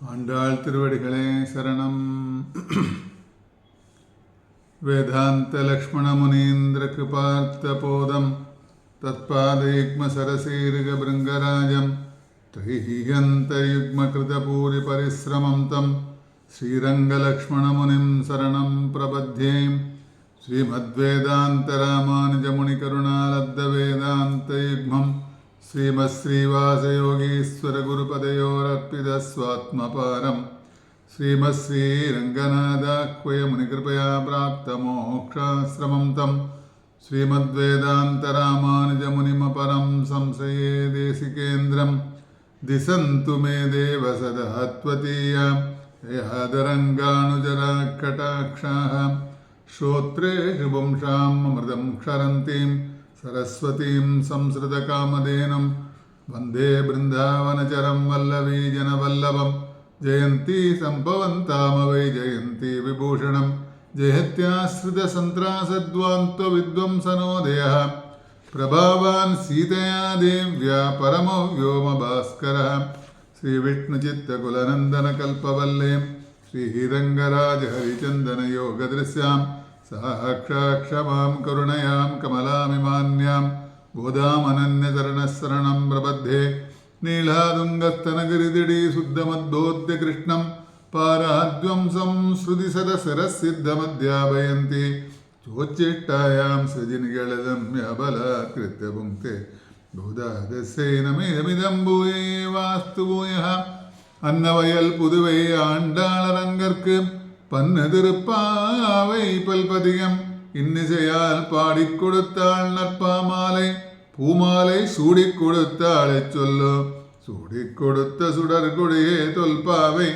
ஆண்டாள் திருவடிகளே சரணம். வேதாந்த லக்ஷ்மண முனீந்திர கிருபார்த்த போதம் தத்பாதயுக்ம சரசீருக பிருங்கராஜம் த்ரைஹியந்த யுக்ம கிருத பூரி பரிஸ்ரமம் தம் ஸ்ரீரங்கலக்ஷ்மண முனிம் சரணம் பிரபத்யே. ஸ்ரீமத்வேதாந்த ராமானுஜ முனி கருணாலப்த வேதாந்த யுக்மம் श्रीमत्श्रीवासयोगीश्वर गुरुपदयोरर्पितस्वात्मपारं श्रीमत्श्रीरङ्गनाथाह्वय मुनिकृपया प्राप्तमोक्षाश्रमं तं श्रीमद्वेदान्तरामानुजमुनिमपरं संशये देशिकेन्द्रं दिशन्तु मे देव सदा त्वदीया यहादरङ्गानुजराकटाक्षाः श्रोत्रेषु पुंसाम् अमृतं क्षरन्तीं सरस्वतीं संस्कृतकामधेनुं वन्दे बृन्दावनचरं वल्लवी जनवल्लभं. जयन्ती सम्भवन्तामवै जयन्ती विभूषणं जयत्याश्रितसन्त्रासद्वान्तविद्वंसनोदयः प्रभावान् सीतया देव्या परमो व्योमभास्करः. श्रीविष्णुचित्तकुलनन्दनकल्पवल्लीं श्रीरङ्गराजहरिचन्दनयोगदृश्यां साक्षाक्षमां करुणयां कमलामिमान्यां गोदामनन्यचरणशरणं प्रबध्ये. नीलादुङ्गस्तनगिरिदिडी शुद्धमद्दोद्य कृष्णं पाराद्वंसं श्रुतिसरसिद्धमध्यापयन्ति चोच्चिष्टायां सृजिनिगळदम्यबलात्कृत्य पुङ्क्ते भूदादस्यैनमिदमिदं भूये वास्तु भूयः. अन्नवयल पुதுவை ஆண்டாளரங்கற்கு பன்னு திருப்பாவை பல்பதிகம் இன்னிசையால் பாடிக் கொடுத்தாள் நற்பாமாலை பூமாலை சூடிக் கொடுத்தாளை சொல்லு. சூடிக் கொடுத்த சுடர் கொடியே தொல்பாவை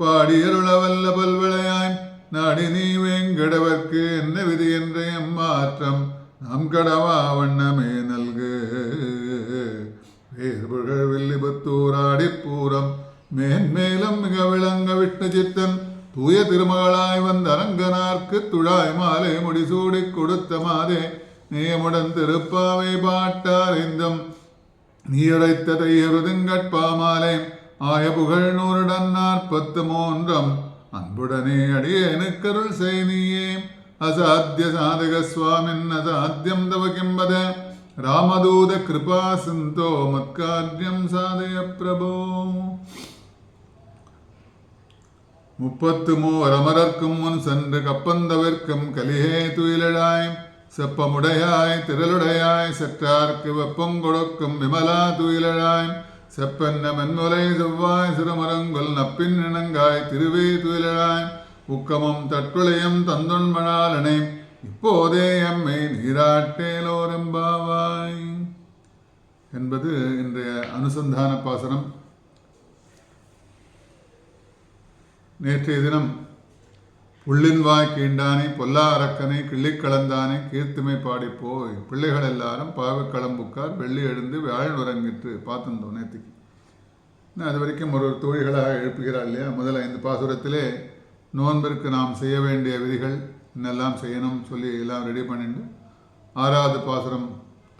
பாடியருளவல்ல பல்வளையாய் நாடி நீ வேங்கடவர்க்கு என்ன விதி என்ற எம்மாற்றம் நாம் கடவா வண்ணமே நல்கு. வேர்புகழ் வில்லிபுத்தூராடிப்பூரம் மேன்மேலும் மிக விளங்க விட்டு சித்தன் தூய திருமகளாய் வந்த அரங்கனார்க்கு துழாய் மாலை முடிசூடிக் கொடுத்த மாதே நேயமுடன் திருப்பாவை பாட்டாரிந்தும் நீயுரைத்த தையருதுங்கட்பாமாலை ஆய புகழ் 143 அன்புடனே அடியேனுக்கருள் செய் நீயே. அசாத்திய சாதக சுவாமின் அசாத்தியம் தவ கிம்பத ராமதூத கிருபா சிந்தோ மத்கார்யம் சாதய பிரபோ. 33 அமரர்க்கும் முன் சென்று கப்பந்தவிற்கும் கலிகே துயிலழாய் செப்பமுடையாய் திரளுடையாய் செற்றார்க்கு வெப்பம் கொடுக்கும் விமலா துயிலழாய் செப்பென்ன மென்முலை செவ்வாய் சிறுமரங்குல் நப்பின் இணங்காய் திருவே துயிலழாய் உக்கமும் தற்றுளையும் தந்தொன்மணாலனை இப்போதே எம்மை நீராட்டேலோரெம்பாவாய் என்பது இன்றைய அனுசந்தான பாசனம். நேற்றைய தினம் புள்ளின் வாய் கீண்டானை பொல்லா அரக்கனை கிள்ளிக் கலந்தானை கீர்த்திமை பாடிப்போய் பிள்ளைகள் எல்லாரும் பாவக்களம்புக்கார் வெள்ளி எழுந்து வியாழன் உறங்கிற்று பார்த்துருந்தோம் நேற்றுக்கு. அது வரைக்கும் ஒரு தோழிகளாக எழுப்புகிறாள் இல்லையா. முதல் 5 பாசுரத்திலே நோன்பிற்கு நாம் செய்ய வேண்டிய விதிகள் என்னெல்லாம் செய்யணும் சொல்லி எல்லாம் ரெடி பண்ணிட்டு 6வது பாசுரம்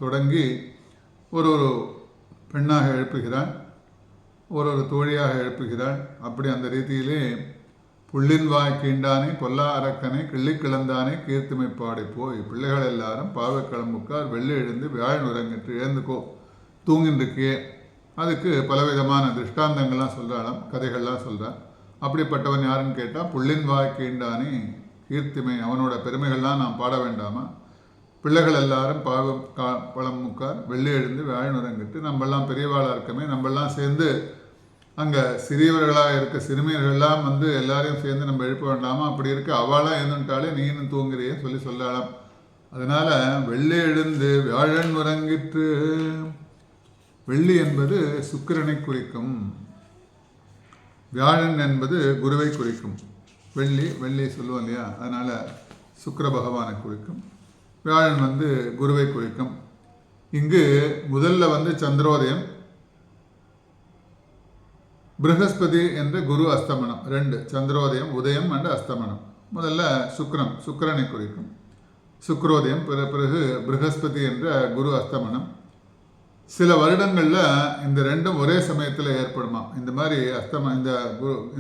தொடங்கி ஒரு பெண்ணாக எழுப்புகிறாள், ஒரு தோழியாக எழுப்புகிறாள். அப்படி அந்த ரீதியிலே புள்ளின் வாய் கீண்டானை பொல்லா அரக்கனை கிள்ளிக் கிளந்தானை கீர்த்திமை பாடி போய் பிள்ளைகள் எல்லாரும் பாவக்கிளம்புக்கார் வெள்ளி எழுந்து வியாழன் உறங்கிட்டு எழுந்துக்கோ தூங்கின்றிருக்கியே. அதுக்கு பலவிதமான திருஷ்டாந்தங்கள்லாம் சொல்கிறாளாம், கதைகள்லாம் சொல்கிறான். அப்படிப்பட்டவன் யாருன்னு கேட்டால் புள்ளின் வாய் கீண்டானே கீர்த்திமை, அவனோட பெருமைகள்லாம் நாம் பாட வேண்டாமா. பிள்ளைகள் எல்லாரும் பழமுக்கார் வெள்ளி எழுந்து வியாழன் உறங்கிட்டு நம்மெல்லாம் பெரியவாளாக இருக்கமே, நம்மெல்லாம் சேர்ந்து அங்கே சிறியவர்களாக இருக்க சிறுமியர்கள்லாம் எல்லாரையும் சேர்ந்து நம்ம எழுப்ப வேண்டாமா. அப்படி இருக்க அவளாக எழுந்துட்டாலே நீனும் தூங்குறியே சொல்லலாம். அதனால் வெள்ளி எழுந்து வியாழன் உறங்கிற்று. வெள்ளி என்பது சுக்கிரனை குறிக்கும், வியாழன் என்பது குருவை குறிக்கும். வெள்ளி சொல்லுவோம் இல்லையா, அதனால் சுக்கிர பகவானை குறிக்கும். வியாழன் குருவை குறிக்கும். இங்கு முதல்ல சந்திரோதயம், ப்ரஹஸ்பதி என்ற குரு அஸ்தமனம், 2 சந்திரோதயம் உதயம் என்ற அஸ்தமனம். முதல்ல சுக்கிரனை குறிக்கும் சுக்ரோதயம், பிறகு ப்ரஹஸ்பதி என்ற குரு அஸ்தமனம். சில வருடங்களில் இந்த ரெண்டும் ஒரே சமயத்தில் ஏற்படுமா. இந்த மாதிரி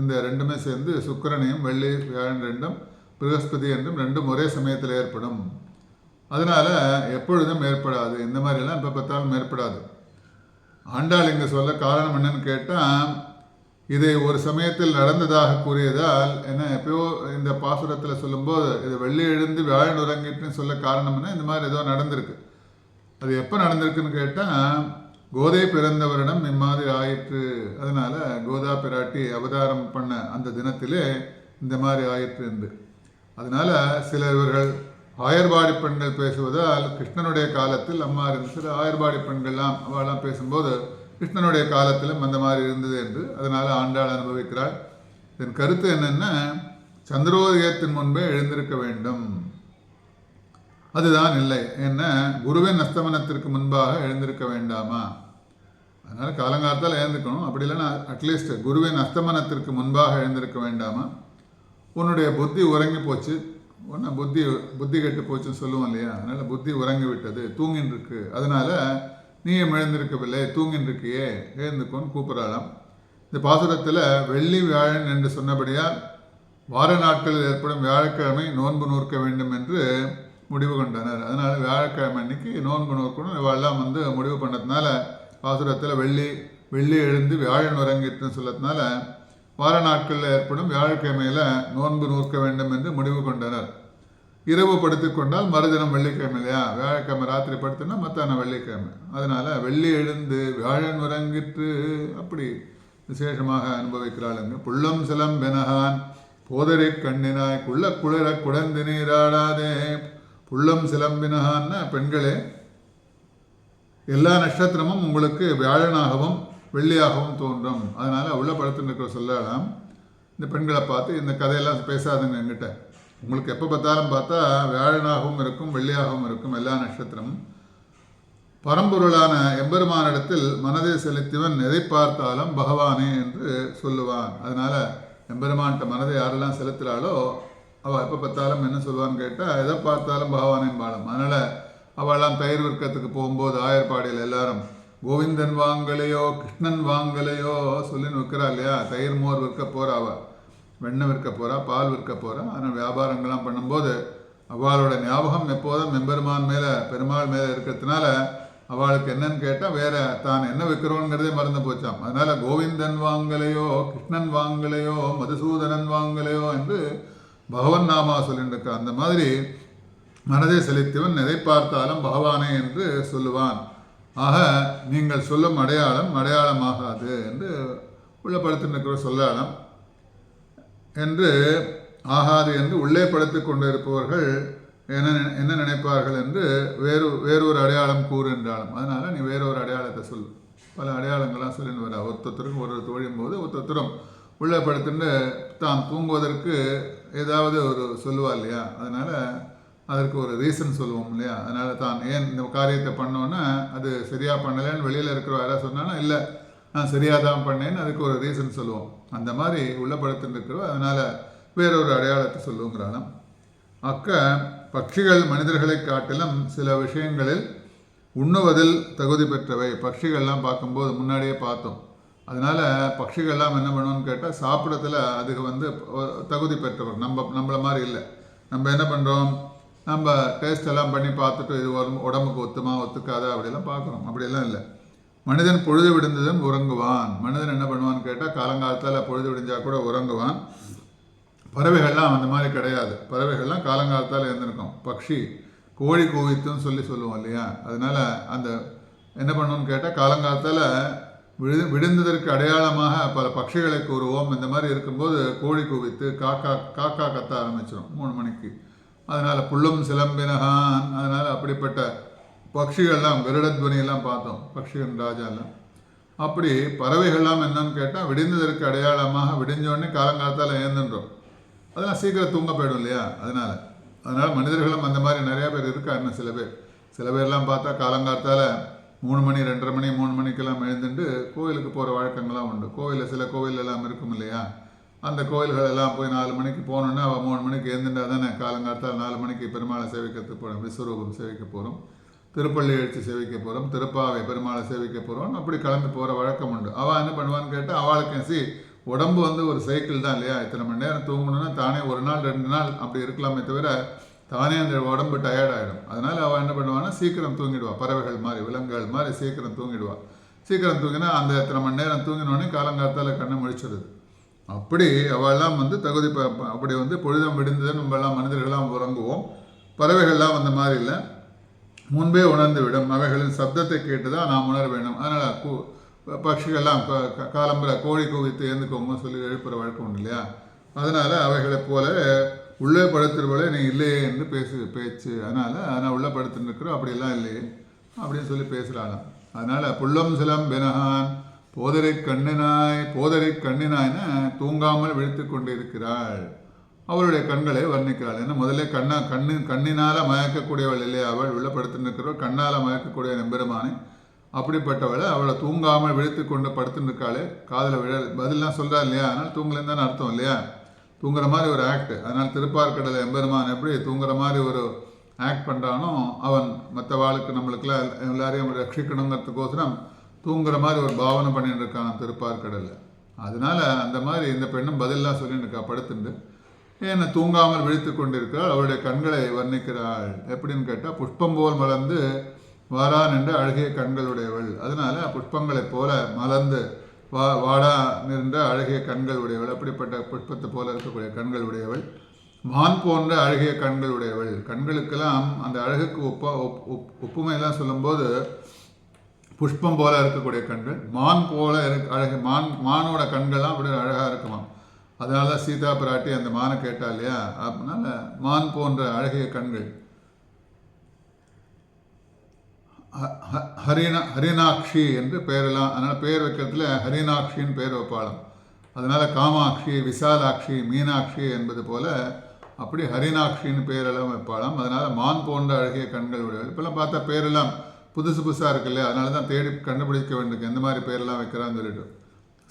இந்த ரெண்டுமே சேர்ந்து சுக்கிரனையும் வெள்ளி வியாழன் ரெண்டும் ப்ரகஸ்பதி என்றும் ரெண்டும் ஒரே சமயத்தில் ஏற்படும். அதனால் எப்பொழுதும் ஏற்படாது. இந்த மாதிரிலாம் இப்போ பார்த்தாலும் ஏற்படாது. ஆண்டாள் இங்கே சொல்ல காரணம் என்னன்னு கேட்டால், இதை ஒரு சமயத்தில் நடந்ததாக கூறியதால் என்ன எப்பயோ இந்த பாசுரத்தில் சொல்லும்போது இது வெள்ளி எழுந்து வியாழன் உறங்கிட்டுன்னு சொல்ல காரணம்னா இந்த மாதிரி ஏதோ நடந்திருக்கு. அது எப்போ நடந்திருக்குன்னு கேட்டால், கோதை பிறந்த வருடம் இம்மாதிரி ஆயிற்று. அதனால் கோதா பிராட்டி அவதாரம் பண்ண அந்த தினத்திலே இந்த மாதிரி ஆயிற்று என்று. அதனால் இவர்கள் ஆயர்பாடி பெண்கள் பேசுவதால் கிருஷ்ணனுடைய காலத்தில் அம்மா இருந்து சில ஆயர்பாடி பெண்கள்லாம் அவெல்லாம் பேசும்போது கிருஷ்ணனுடைய காலத்திலும் அந்த மாதிரி இருந்தது என்று அதனால் ஆண்டாள் அனுபவிக்கிறாள். இதன் கருத்து என்னென்னா, சந்திரோதயத்தின் முன்பே எழுந்திருக்க வேண்டும். அதுதான் இல்லை என்ன, குருவின் அஸ்தமனத்திற்கு முன்பாக எழுந்திருக்க வேண்டாமா? அதனால் காலங்காலத்தால் எழுந்திருக்கணும். அப்படி இல்லைன்னா அட்லீஸ்ட் குருவின் அஸ்தமனத்திற்கு முன்பாக எழுந்திருக்க வேண்டாமா? உன்னுடைய புத்தி உறங்கி போச்சு, ஒன்று புத்தி கெட்டு போச்சுன்னு சொல்லுவோம் இல்லையா? அதனால் புத்தி உறங்கி விட்டது, தூங்கின்னு இருக்கு. அதனால் நீயும் எழுந்திருக்கவில்லை, தூங்கின்னு இருக்கியே, எழுந்துக்கோன்னு கூப்பிடலாம். இந்த பாசுரத்தில் வெள்ளி வியாழன் என்று சொன்னபடியால் வார நாட்களில் ஏற்படும் வியாழக்கிழமை நோன்பு நூற்க வேண்டும் என்று முடிவு கொண்டனர். அதனால் வியாழக்கிழமை அன்னைக்கு நோன்பு நூற்கணும் இவெல்லாம் முடிவு பண்ணதுனால பாசுரத்தில் வெள்ளி எழுந்து வியாழன் உறங்கிட்டுன்னு சொல்லதுனால வார நாட்களில் ஏற்படும் வியாழக்கிழமையில் நோன்பு நூற்க வேண்டும் என்று முடிவு கொண்டனர். இரவு படுத்துக்கொண்டால் மறுதினம் வெள்ளிக்கிழமை இல்லையா? வியாழக்கிழமை ராத்திரி படுத்துனா மத்தான வெள்ளிக்கிழமை. அதனால் வெள்ளி எழுந்து வியாழன் உறங்கிட்டு அப்படி விசேஷமாக அனுபவிக்கிறாளுங்க. புள்ளம் சிலம்பெனகான் போதரை கண்ணினாய் குளிர குடந்து நீராடாதே. புள்ளம் சிலம்பினகான்னா பெண்களே, எல்லா நட்சத்திரமும் உங்களுக்கு வியாழனாகவும் வெள்ளியாகவும் தோன்றும். அதனால் உள்ள படுத்துன்னு இருக்கிற சொல்லலாம். இந்த பெண்களை பார்த்து இந்த கதையெல்லாம் பேசாதுங்க என்கிட்ட. உங்களுக்கு எப்போ பார்த்தாலும் பார்த்தா வியாழனாகவும் இருக்கும் வெள்ளியாகவும் இருக்கும் எல்லா நட்சத்திரமும். பரம்பொருளான எம்பெருமானிடத்தில் மனதை செலுத்தியவன் எதை பார்த்தாலும் பகவானே என்று சொல்லுவான். அதனால் எம்பெருமான்கிட்ட மனதை யாரெல்லாம் செலுத்துகிறாளோ அவள் எப்போ பார்த்தாலும் என்ன சொல்லுவான்னு கேட்டால் எதை பார்த்தாலும் பகவானின் பாடம். அதனால் அவள்லாம் தயிர் விற்கிறதுக்கு போகும்போது ஆயர்பாடியில் எல்லாரும் கோவிந்தன் வாங்கலையோ கிருஷ்ணன் வாங்கலையோ சொல்லின்னு விற்கிறா இல்லையா? தயிர் மோர் விற்க போகிறா, அவள் வெண்ணெய் விற்க போகிறா, பால் விற்க போகிறா. ஆனால் வியாபாரங்கள்லாம் பண்ணும்போது அவளோட ஞாபகம் எப்போதும் எம்பெருமான் மேலே பெருமாள் மேலே இருக்கிறதுனால அவளுக்கு என்னன்னு கேட்டால் வேற தான் என்ன விற்கிறோங்கிறதே மறந்து போச்சாம். அதனால் கோவிந்தன் வாங்கலையோ கிருஷ்ணன் வாங்கலையோ மதுசூதனன் வாங்கலையோ என்று பகவன் நாமா சொல்லிட்டு இருக்கா. அந்த மாதிரி மனதை செலுத்தியவன் எதை பார்த்தாலும் பகவானே என்று சொல்லுவான். ஆக நீங்கள் சொல்லும் அடையாளமாகாது என்று உள்ள படுத்திருக்கிற சொல்லலாம் என்று ஆகாது என்று உள்ளே படுத்து கொண்டு இருப்பவர்கள் என்ன நினைப்பார்கள் என்று வேறொரு அடையாளம் கூறு என்றாலும். அதனால் நீ வேறொரு அடையாளத்தை சொல்லு. பல அடையாளங்கள்லாம் சொல்லின்னு வர ஒருத்தருக்கும் ஒரு தொழியும் போது ஒருத்தரும் உள்ளே படுத்துட்டு தான் தூங்குவதற்கு ஏதாவது ஒரு சொல்லுவா இல்லையா? அதனால் அதற்கு ஒரு ரீசன் சொல்லுவோம் இல்லையா? அதனால் தான் ஏன் இந்த காரியத்தை பண்ணோன்னா அது சரியாக பண்ணலைன்னு வெளியில் இருக்கிற யாராவது சொன்னான்னா இல்லை நான் சரியாக தான் பண்ணேன்னு அதுக்கு ஒரு ரீசன் சொல்லுவோம். அந்த மாதிரி உள்ளப்படுத்தின்னு இருக்கிறோம். அதனால் வேறொரு அடையாளத்தை சொல்லுங்கிறாலும். பட்சிகள் மனிதர்களை காட்டிலும் சில விஷயங்களில் உண்ணுவதில் தகுதி பெற்றவை. பட்சிகள்லாம் பார்க்கும்போது முன்னாடியே பார்த்தோம். அதனால் பட்சிகள்லாம் என்ன பண்ணுவோன்னு கேட்டால் சாப்பிட்றதுல அதுக்கு தகுதி பெற்றவர். நம்மளை மாதிரி இல்லை. நம்ம என்ன பண்ணுறோம், நம்ம டேஸ்ட் எல்லாம் பண்ணி பார்த்துட்டு இது உடம்புக்கு ஒத்துக்காதா அப்படிலாம் பார்க்குறோம். அப்படியெல்லாம் இல்லை. மனிதன் பொழுது விடுந்ததும் உறங்குவான். மனிதன் என்ன பண்ணுவான்னு கேட்டால் காலங்காலத்தில் பொழுது விடிஞ்சால் கூட உறங்குவான். பறவைகள்லாம் அந்த மாதிரி கிடையாது. பறவைகள்லாம் காலங்காலத்தால் இருந்திருக்கும். பக்ஷி கோழி கூவித்துன்னு சொல்லுவோம் இல்லையா? அதனால் அந்த என்ன பண்ணுவோன்னு கேட்டால் காலங்காலத்தால் விழுந்ததற்கு அடையாளமாக பல பட்சிகளை கூறுவோம். இந்த மாதிரி இருக்கும்போது கோழி கூவித்து காக்கா கத்த ஆரம்பிச்சிடும் 3 மணிக்கு. அதனால் புள்ளும் சிலம்பினகான். அதனால் அப்படிப்பட்ட பட்சிகள்லாம் கருடத்வனியெல்லாம் பார்த்தோம், பட்சிகள் ராஜாலாம். அப்படி பறவைகள்லாம் என்னன்னு கேட்டால் விடிந்ததற்கு அடையாளமாக விடிஞ்சோடனே காலங்காலத்தால் ஏந்துன்றோம். அதெல்லாம் சீக்கிரம் தூங்க போயிடும் இல்லையா? அதனால் மனிதர்களும் அந்த மாதிரி நிறையா பேர் இருக்காருன்னு சில பேர்லாம் பார்த்தா காலங்காலத்தால் 3 மணி 2:30 மணி 3 மணிக்கெல்லாம் எழுந்துட்டு கோவிலுக்கு போகிற வழக்கங்கள்லாம் உண்டு. சில கோவில் எல்லாம் இருக்கும் இல்லையா? அந்த கோவில்கள் எல்லாம் போய் 4 மணிக்கு போகணுன்னா அவள் 3 மணிக்கு எழுந்துட்டா தானே காலங்காலத்தால் 4 மணிக்கு பெருமாளை சேவிக்கிறதுக்கு போகிறோம், விஸ்வரூபம் சேவிக்க போகிறோம். திருப்பள்ளி எழுச்சி சேவிக்க போகிறோம், திருப்பாவை பெருமாளை சேவிக்க போகிறோம், அப்படி கிளம்பி போகிற வழக்கம் உண்டு. அவள் என்ன பண்ணுவான்னு கேட்டால், அவளுக்கு உடம்பு ஒரு சைக்கிள் தான் இல்லையா, இத்தனை மணி நேரம் தூங்கணும்னா தானே 1 நாள் 2 நாள் அப்படி இருக்கலாமே தவிர தானே அந்த உடம்பு டயர்டாகிடும். அதனால் அவள் என்ன பண்ணுவான்னா சீக்கிரம் தூங்கிடுவாள். பறவைகள் மாதிரி விலங்குகள் மாதிரி சீக்கிரம் தூங்கிடுவாள். சீக்கிரம் தூங்கினா அந்த எத்தனை மணி நேரம் தூங்கினோடனே காலங்காலத்தால் கண்ணை முடிச்சிடுது. அப்படி அவெல்லாம் தகுதி அப்படி பொழுதம் விடுந்தது. நம்மெல்லாம் மனிதர்கள்லாம் உறங்குவோம். பறவைகள்லாம் அந்த மாதிரி இல்லை, முன்பே உணர்ந்து விடும். அவைகளின் சப்தத்தை கேட்டு தான் நாம் உணர வேண்டும். அதனால் பட்சிகள்லாம் காலம்புற கோழி குவித்து எழுந்துக்கோங்க சொல்லி எழுப்புற வழக்கம் உண்டு இல்லையா. அதனால் அவைகளைப் போல உள்ளே படுத்துருவளே நீ இல்லையே என்று பேச்சு. அதனால் உள்ளே படுத்துருக்கிறோம், அப்படிலாம் இல்லையே அப்படின்னு சொல்லி பேசுகிறாளாம். அதனால் புல்லம் சிலம் பெனகான் போதரை கண்ணினாய்னா தூங்காமல் விழித்து கொண்டு இருக்கிறாள். அவளுடைய கண்களை வர்ணிக்கிறாள். ஏன்னா முதல்ல கண்ணினால் மயக்கக்கூடியவள் இல்லையா அவள், உள்ளப்படுத்திருக்கிறவள் கண்ணால் மயக்கக்கூடிய நெம்பெருமானை. அப்படிப்பட்டவளை அவளை தூங்காமல் விழித்து கொண்டு படுத்துருக்காளே, காதில் பதிலாம் சொல்கிறா இல்லையா. அதனால் தூங்கலேன்னு தானே அர்த்தம் இல்லையா, தூங்குற மாதிரி ஒரு ஆக்ட். அதனால் திருப்பார்கடலை எம்பெருமான் எப்படி தூங்குற மாதிரி ஒரு ஆக்ட் பண்ணுறானோ, அவன் மற்றவாளுக்கு நம்மளுக்கெல்லாம் எல்லாரையும் ரட்சிக்கணுங்கிறதுக்கோசரம் தூங்குற மாதிரி ஒரு பாவனை பண்ணிட்டு இருக்கான் திருப்பார்கடலில். அதனால் அந்த மாதிரி இந்த பெண்ணும் பதிலாம் சொல்லிட்டு இருக்கா படுத்துண்டு. ஏன்னா தூங்காமல் விழித்து கொண்டிருக்கிறாள். அவளுடைய கண்களை வர்ணிக்கிறாள். எப்படின்னு கேட்டால், புஷ்பம் போல் மலர்ந்து வாரான் என்ற அழகிய கண்களுடையவள். அதனால புஷ்பங்களைப் போல மலர்ந்து வாடா நின்ற அழகிய கண்கள் உடையவள். அப்படிப்பட்ட புஷ்பத்தை போல இருக்கக்கூடிய கண்கள் உடையவள். மான் போன்ற அழகிய கண்கள் உடையவள். கண்களுக்கெல்லாம் அந்த அழகுக்கு ஒப்புமையெல்லாம் சொல்லும்போது புஷ்பம் போல இருக்கக்கூடிய கண்கள், மான் போல அழகு. மானோட கண்கள்லாம் அப்படி அழகாக இருக்குமா. அதனால தான் சீதா பிராட்டி அந்த மானை கேட்டா இல்லையா. அதனால மான் போன்ற அழகிய கண்கள். ஹரினாட்சி என்று பெயரெல்லாம், அதனால் பெயர் வைக்கிறதுல ஹரினாட்சின்னு பெயர் வைப்பாளாம். அதனால் காமாட்சி, விசாலாட்சி, மீனாட்சி என்பது போல அப்படி ஹரினாட்சின்னு பெயரெல்லாம் வைப்பாளாம். அதனால் மான் போன்ற அழகிய கண்கள் உடையவள். இப்போல்லாம் பார்த்தா பேரெல்லாம் புதுசாக இருக்கு இல்லையா. அதனால தான் தேடி கண்டுபிடிக்க வேண்டியிருக்கு எந்த மாதிரி பேரெல்லாம் வைக்கிறான்னு சொல்லிட்டு.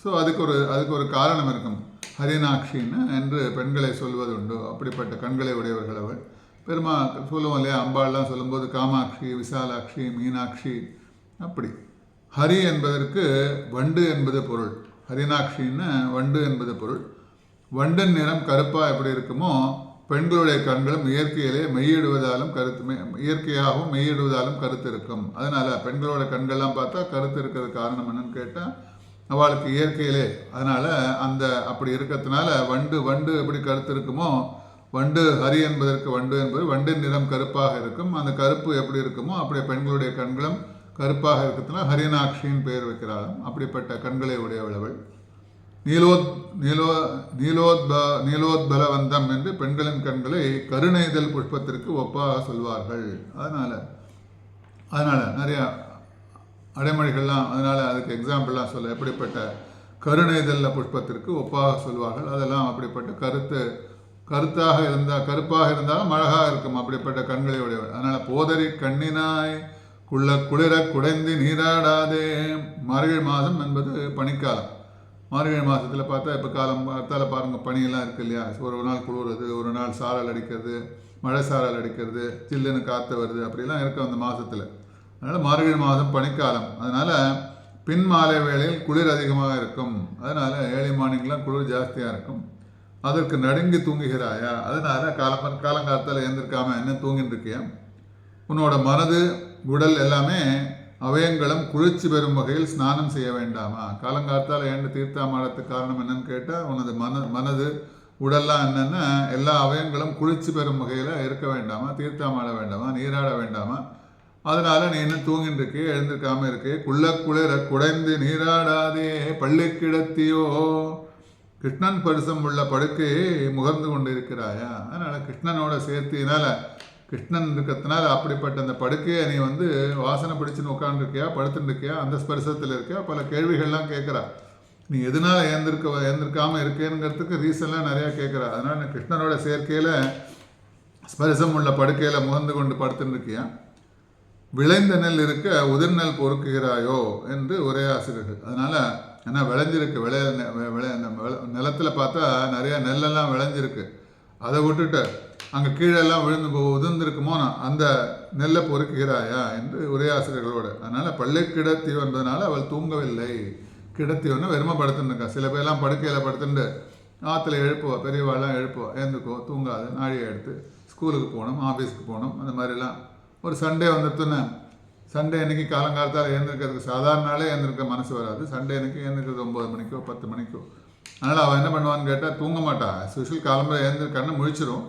ஸோ அதுக்கு ஒரு காரணம் இருக்கும். ஹரினாட்சின்னு என்று பெண்களை சொல்வது உண்டு. அப்படிப்பட்ட கண்களை உடையவர்கள் அவள். பெருமா சொல்லுவோம் இல்லையா, அம்பாள்லாம் சொல்லும்போது காமாட்சி, விசாலாட்சி, மீனாட்சி. அப்படி ஹரி என்பதற்கு வண்டு என்பது பொருள். ஹரினாட்சின்னு வண்டு என்பது பொருள். வண்டின் நிறம் கருப்பாக எப்படி இருக்குமோ, பெண்களுடைய கண்களும் இயற்கையாகவும் மெய்யிடுவதாலும் கருத்து இருக்கும். அதனால் பெண்களோட கண்கள்லாம் பார்த்தா கருத்து இருக்கிறது காரணம் என்னன்னு கேட்டால், அவளுக்கு இயற்கையிலே அதனால் அப்படி இருக்கிறதுனால வண்டு எப்படி கருத்து இருக்குமோ, வண்டு ஹரி என்பதற்கு வண்டு என்பது வண்டின் நிறம் கருப்பாக இருக்கும். அந்த கருப்பு எப்படி இருக்குமோ அப்படியே பெண்களுடைய கண்களும் கருப்பாக இருக்கிறதுனால ஹரினாட்சியின் பெயர் வைக்கிறாளாம். அப்படிப்பட்ட கண்களை உடையவளவள். நீலோத்பலவந்தம் என்று பெண்களின் கண்களை கருணைதல் புஷ்பத்திற்கு ஒப்பாக சொல்வார்கள். அதனால் நிறையா அடைமொழிகள்லாம், அதனால் அதுக்கு எக்ஸாம்பிள்லாம் சொல்ல எப்படிப்பட்ட கருணைதல் புஷ்பத்திற்கு ஒப்பாக சொல்வார்கள். அதெல்லாம் அப்படிப்பட்ட கருப்பாக இருந்தாலும் அழகாக இருக்கும். அப்படிப்பட்ட கண்களை உடையவள். அதனால் போதரி கண்ணினாய் குளிர குடைந்து நீராடாதே. மார்கழி மாதம் என்பது பனிக்காலம். மார்கழி மாதத்தில் பார்த்தா இப்போ காலத்தால் பாருங்கள் பனியெல்லாம் இருக்குது இல்லையா. ஒரு நாள் குளிருது, ஒரு நாள் சாரல் அடிக்கிறது, மழை சாரல் அடிக்கிறது, சில்லுன்னு காற்று வருது, அப்படிலாம் இருக்கும் அந்த மாதத்தில். அதனால் மார்கழி மாதம் பனிக்காலம். அதனால் பின் மாலை வேளையில் குளிர் அதிகமாக இருக்கும். அதனால் ஏர்லி மார்னிங்லாம் குளிர் ஜாஸ்தியாக இருக்கும். அதற்கு நடுங்கி தூங்குகிறாயா. அதனால் காலங்காலத்தில் எழுந்திருக்காமல் என்ன தூங்கிட்டு இருக்கியா. உன்னோட மனது உடல் எல்லாமே அவயங்களும் குளிர்ச்சி பெறும் வகையில் ஸ்நானம் செய்ய வேண்டாமா. காலங்காலத்தால் ஏண்டு தீர்த்தாமாடத்துக்கு காரணம் என்னன்னு கேட்டால், உனது மனது உடல்லாம் என்னென்னா எல்லா அவயங்களும் குளிர்ச்சி பெறும் வகையில் இருக்க வேண்டாமா, தீர்த்தாமாட வேண்டாமா, நீராட வேண்டாமா. அதனால் நீ என்ன தூங்கிட்டு இருக்கே, எழுந்திருக்காமல் இருக்கே. குளிர குடைந்து நீராடாதே பள்ளி கிடத்தியோ. கிருஷ்ணன் பரிசம் உள்ள படுக்கையை முகர்ந்து கொண்டு இருக்கிறாயா. அதனால் கிருஷ்ணனோட சேர்த்தினால, கிருஷ்ணன் இருக்கிறதுனால அப்படிப்பட்ட அந்த படுக்கையை நீ வாசனை பிடிச்சுன்னு உட்காந்துருக்கியா, படுத்துட்டு இருக்கியா, அந்த ஸ்பரிசத்தில் இருக்கியா. பல கேள்விகள்லாம் கேட்குறா. நீ எதனால் ஏந்திருக்காமல் இருக்கேங்கிறதுக்கு ரீசன்லாம் நிறையா கேட்குறா. அதனால் நீ கிருஷ்ணனோட சேர்க்கையில் ஸ்பரிசம் உள்ள படுக்கையில் முகர்ந்து கொண்டு படுத்துட்டு இருக்கியா. விளைந்த நெல் இருக்க உதிர் நெல் பொறுக்குகிறாயோ என்று உரையாசிரியர்கள். அதனால் என்ன விளைஞ்சிருக்கு, நிலத்தில் பார்த்தா நிறையா நெல்லெல்லாம் விளைஞ்சிருக்கு. அதை விட்டுட்டு அங்கே கீழெல்லாம் விழுந்து உதிர்ந்திருக்குமோ அந்த நெல்லை பொறுக்கிறாயா என்று உரையாசிரியர்களோடு. அதனால் பள்ளி கிடத்தி வந்ததுனால அவள் தூங்கவில்லை. கிடத்தி வந்து வெறுமை படுத்துருக்கா. சில பேர்லாம் படுக்கையில் படுத்துட்டு ஆற்றுல எழுப்புவா, பெரியவாள்லாம் எழுப்புவா, ஏந்துக்கோ தூங்காது, நாழியை எடுத்து ஸ்கூலுக்கு போகணும், ஆஃபீஸுக்கு போகணும், அந்த மாதிரிலாம். ஒரு சண்டே வந்துட்டுன்னு சண்டே அன்றைக்கி காலங்காலத்தால் எழுந்திருக்கிறதுக்கு சாதாரண நாளே எழுந்திருக்க மனசு வராது. சண்டே அன்றைக்கி எழுந்திருக்கிறது 9 மணிக்கோ 10 மணிக்கோ. அதனால் அவள் என்ன பண்ணுவான்னு கேட்டால் தூங்க மாட்டா. ஸ்பெஷல் காலம்பரை எழுந்திருக்கான்னு முழிச்சிரும்.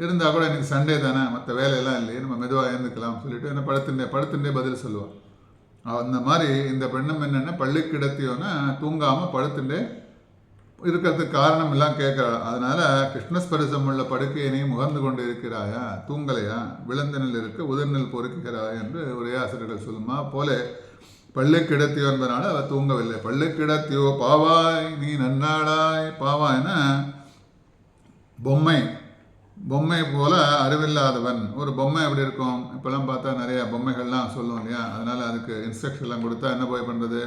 இருந்தால் கூட இன்றைக்கி சண்டே தானே, மற்ற வேலையெல்லாம் இல்லையே, நம்ம மெதுவாக எழுந்துக்கலாம் சொல்லிட்டு என்ன படுத்துட்டே பதில் சொல்லுவாள். அந்த மாதிரி இந்த பெண்ணும் என்னென்ன பள்ளி கிடத்தியோன்னா தூங்காமல் படுத்துட்டே இருக்கிறதுக்கு காரணம் எல்லாம் கேட்குறாள். அதனால் கிருஷ்ணஸ்பரிசம் உள்ள படுக்கையினை முகர்ந்து கொண்டு இருக்கிறாயா, தூங்கலையா, விளந்தனில் இருக்க உதிர்நெல் பொறுக்கிறாயா என்று உரையாசிரியர்கள் சொல்லுமா போல பள்ளி கிடத்தியோ என்பதனால அவள் தூங்கவில்லை. பள்ளி கிடத்தியோ பாவாய் நீ நன்னாளாய். பாவாய்னா பொம்மை போல அறிவில்லாதவன். ஒரு பொம்மை எப்படி இருக்கும், இப்போல்லாம் பார்த்தா நிறையா பொம்மைகள்லாம் சொல்லுவோம் இல்லையா. அதனால் அதுக்கு இன்ஸ்ட்ரக்ஷன்லாம் கொடுத்தா என்ன போய் பண்ணுறது.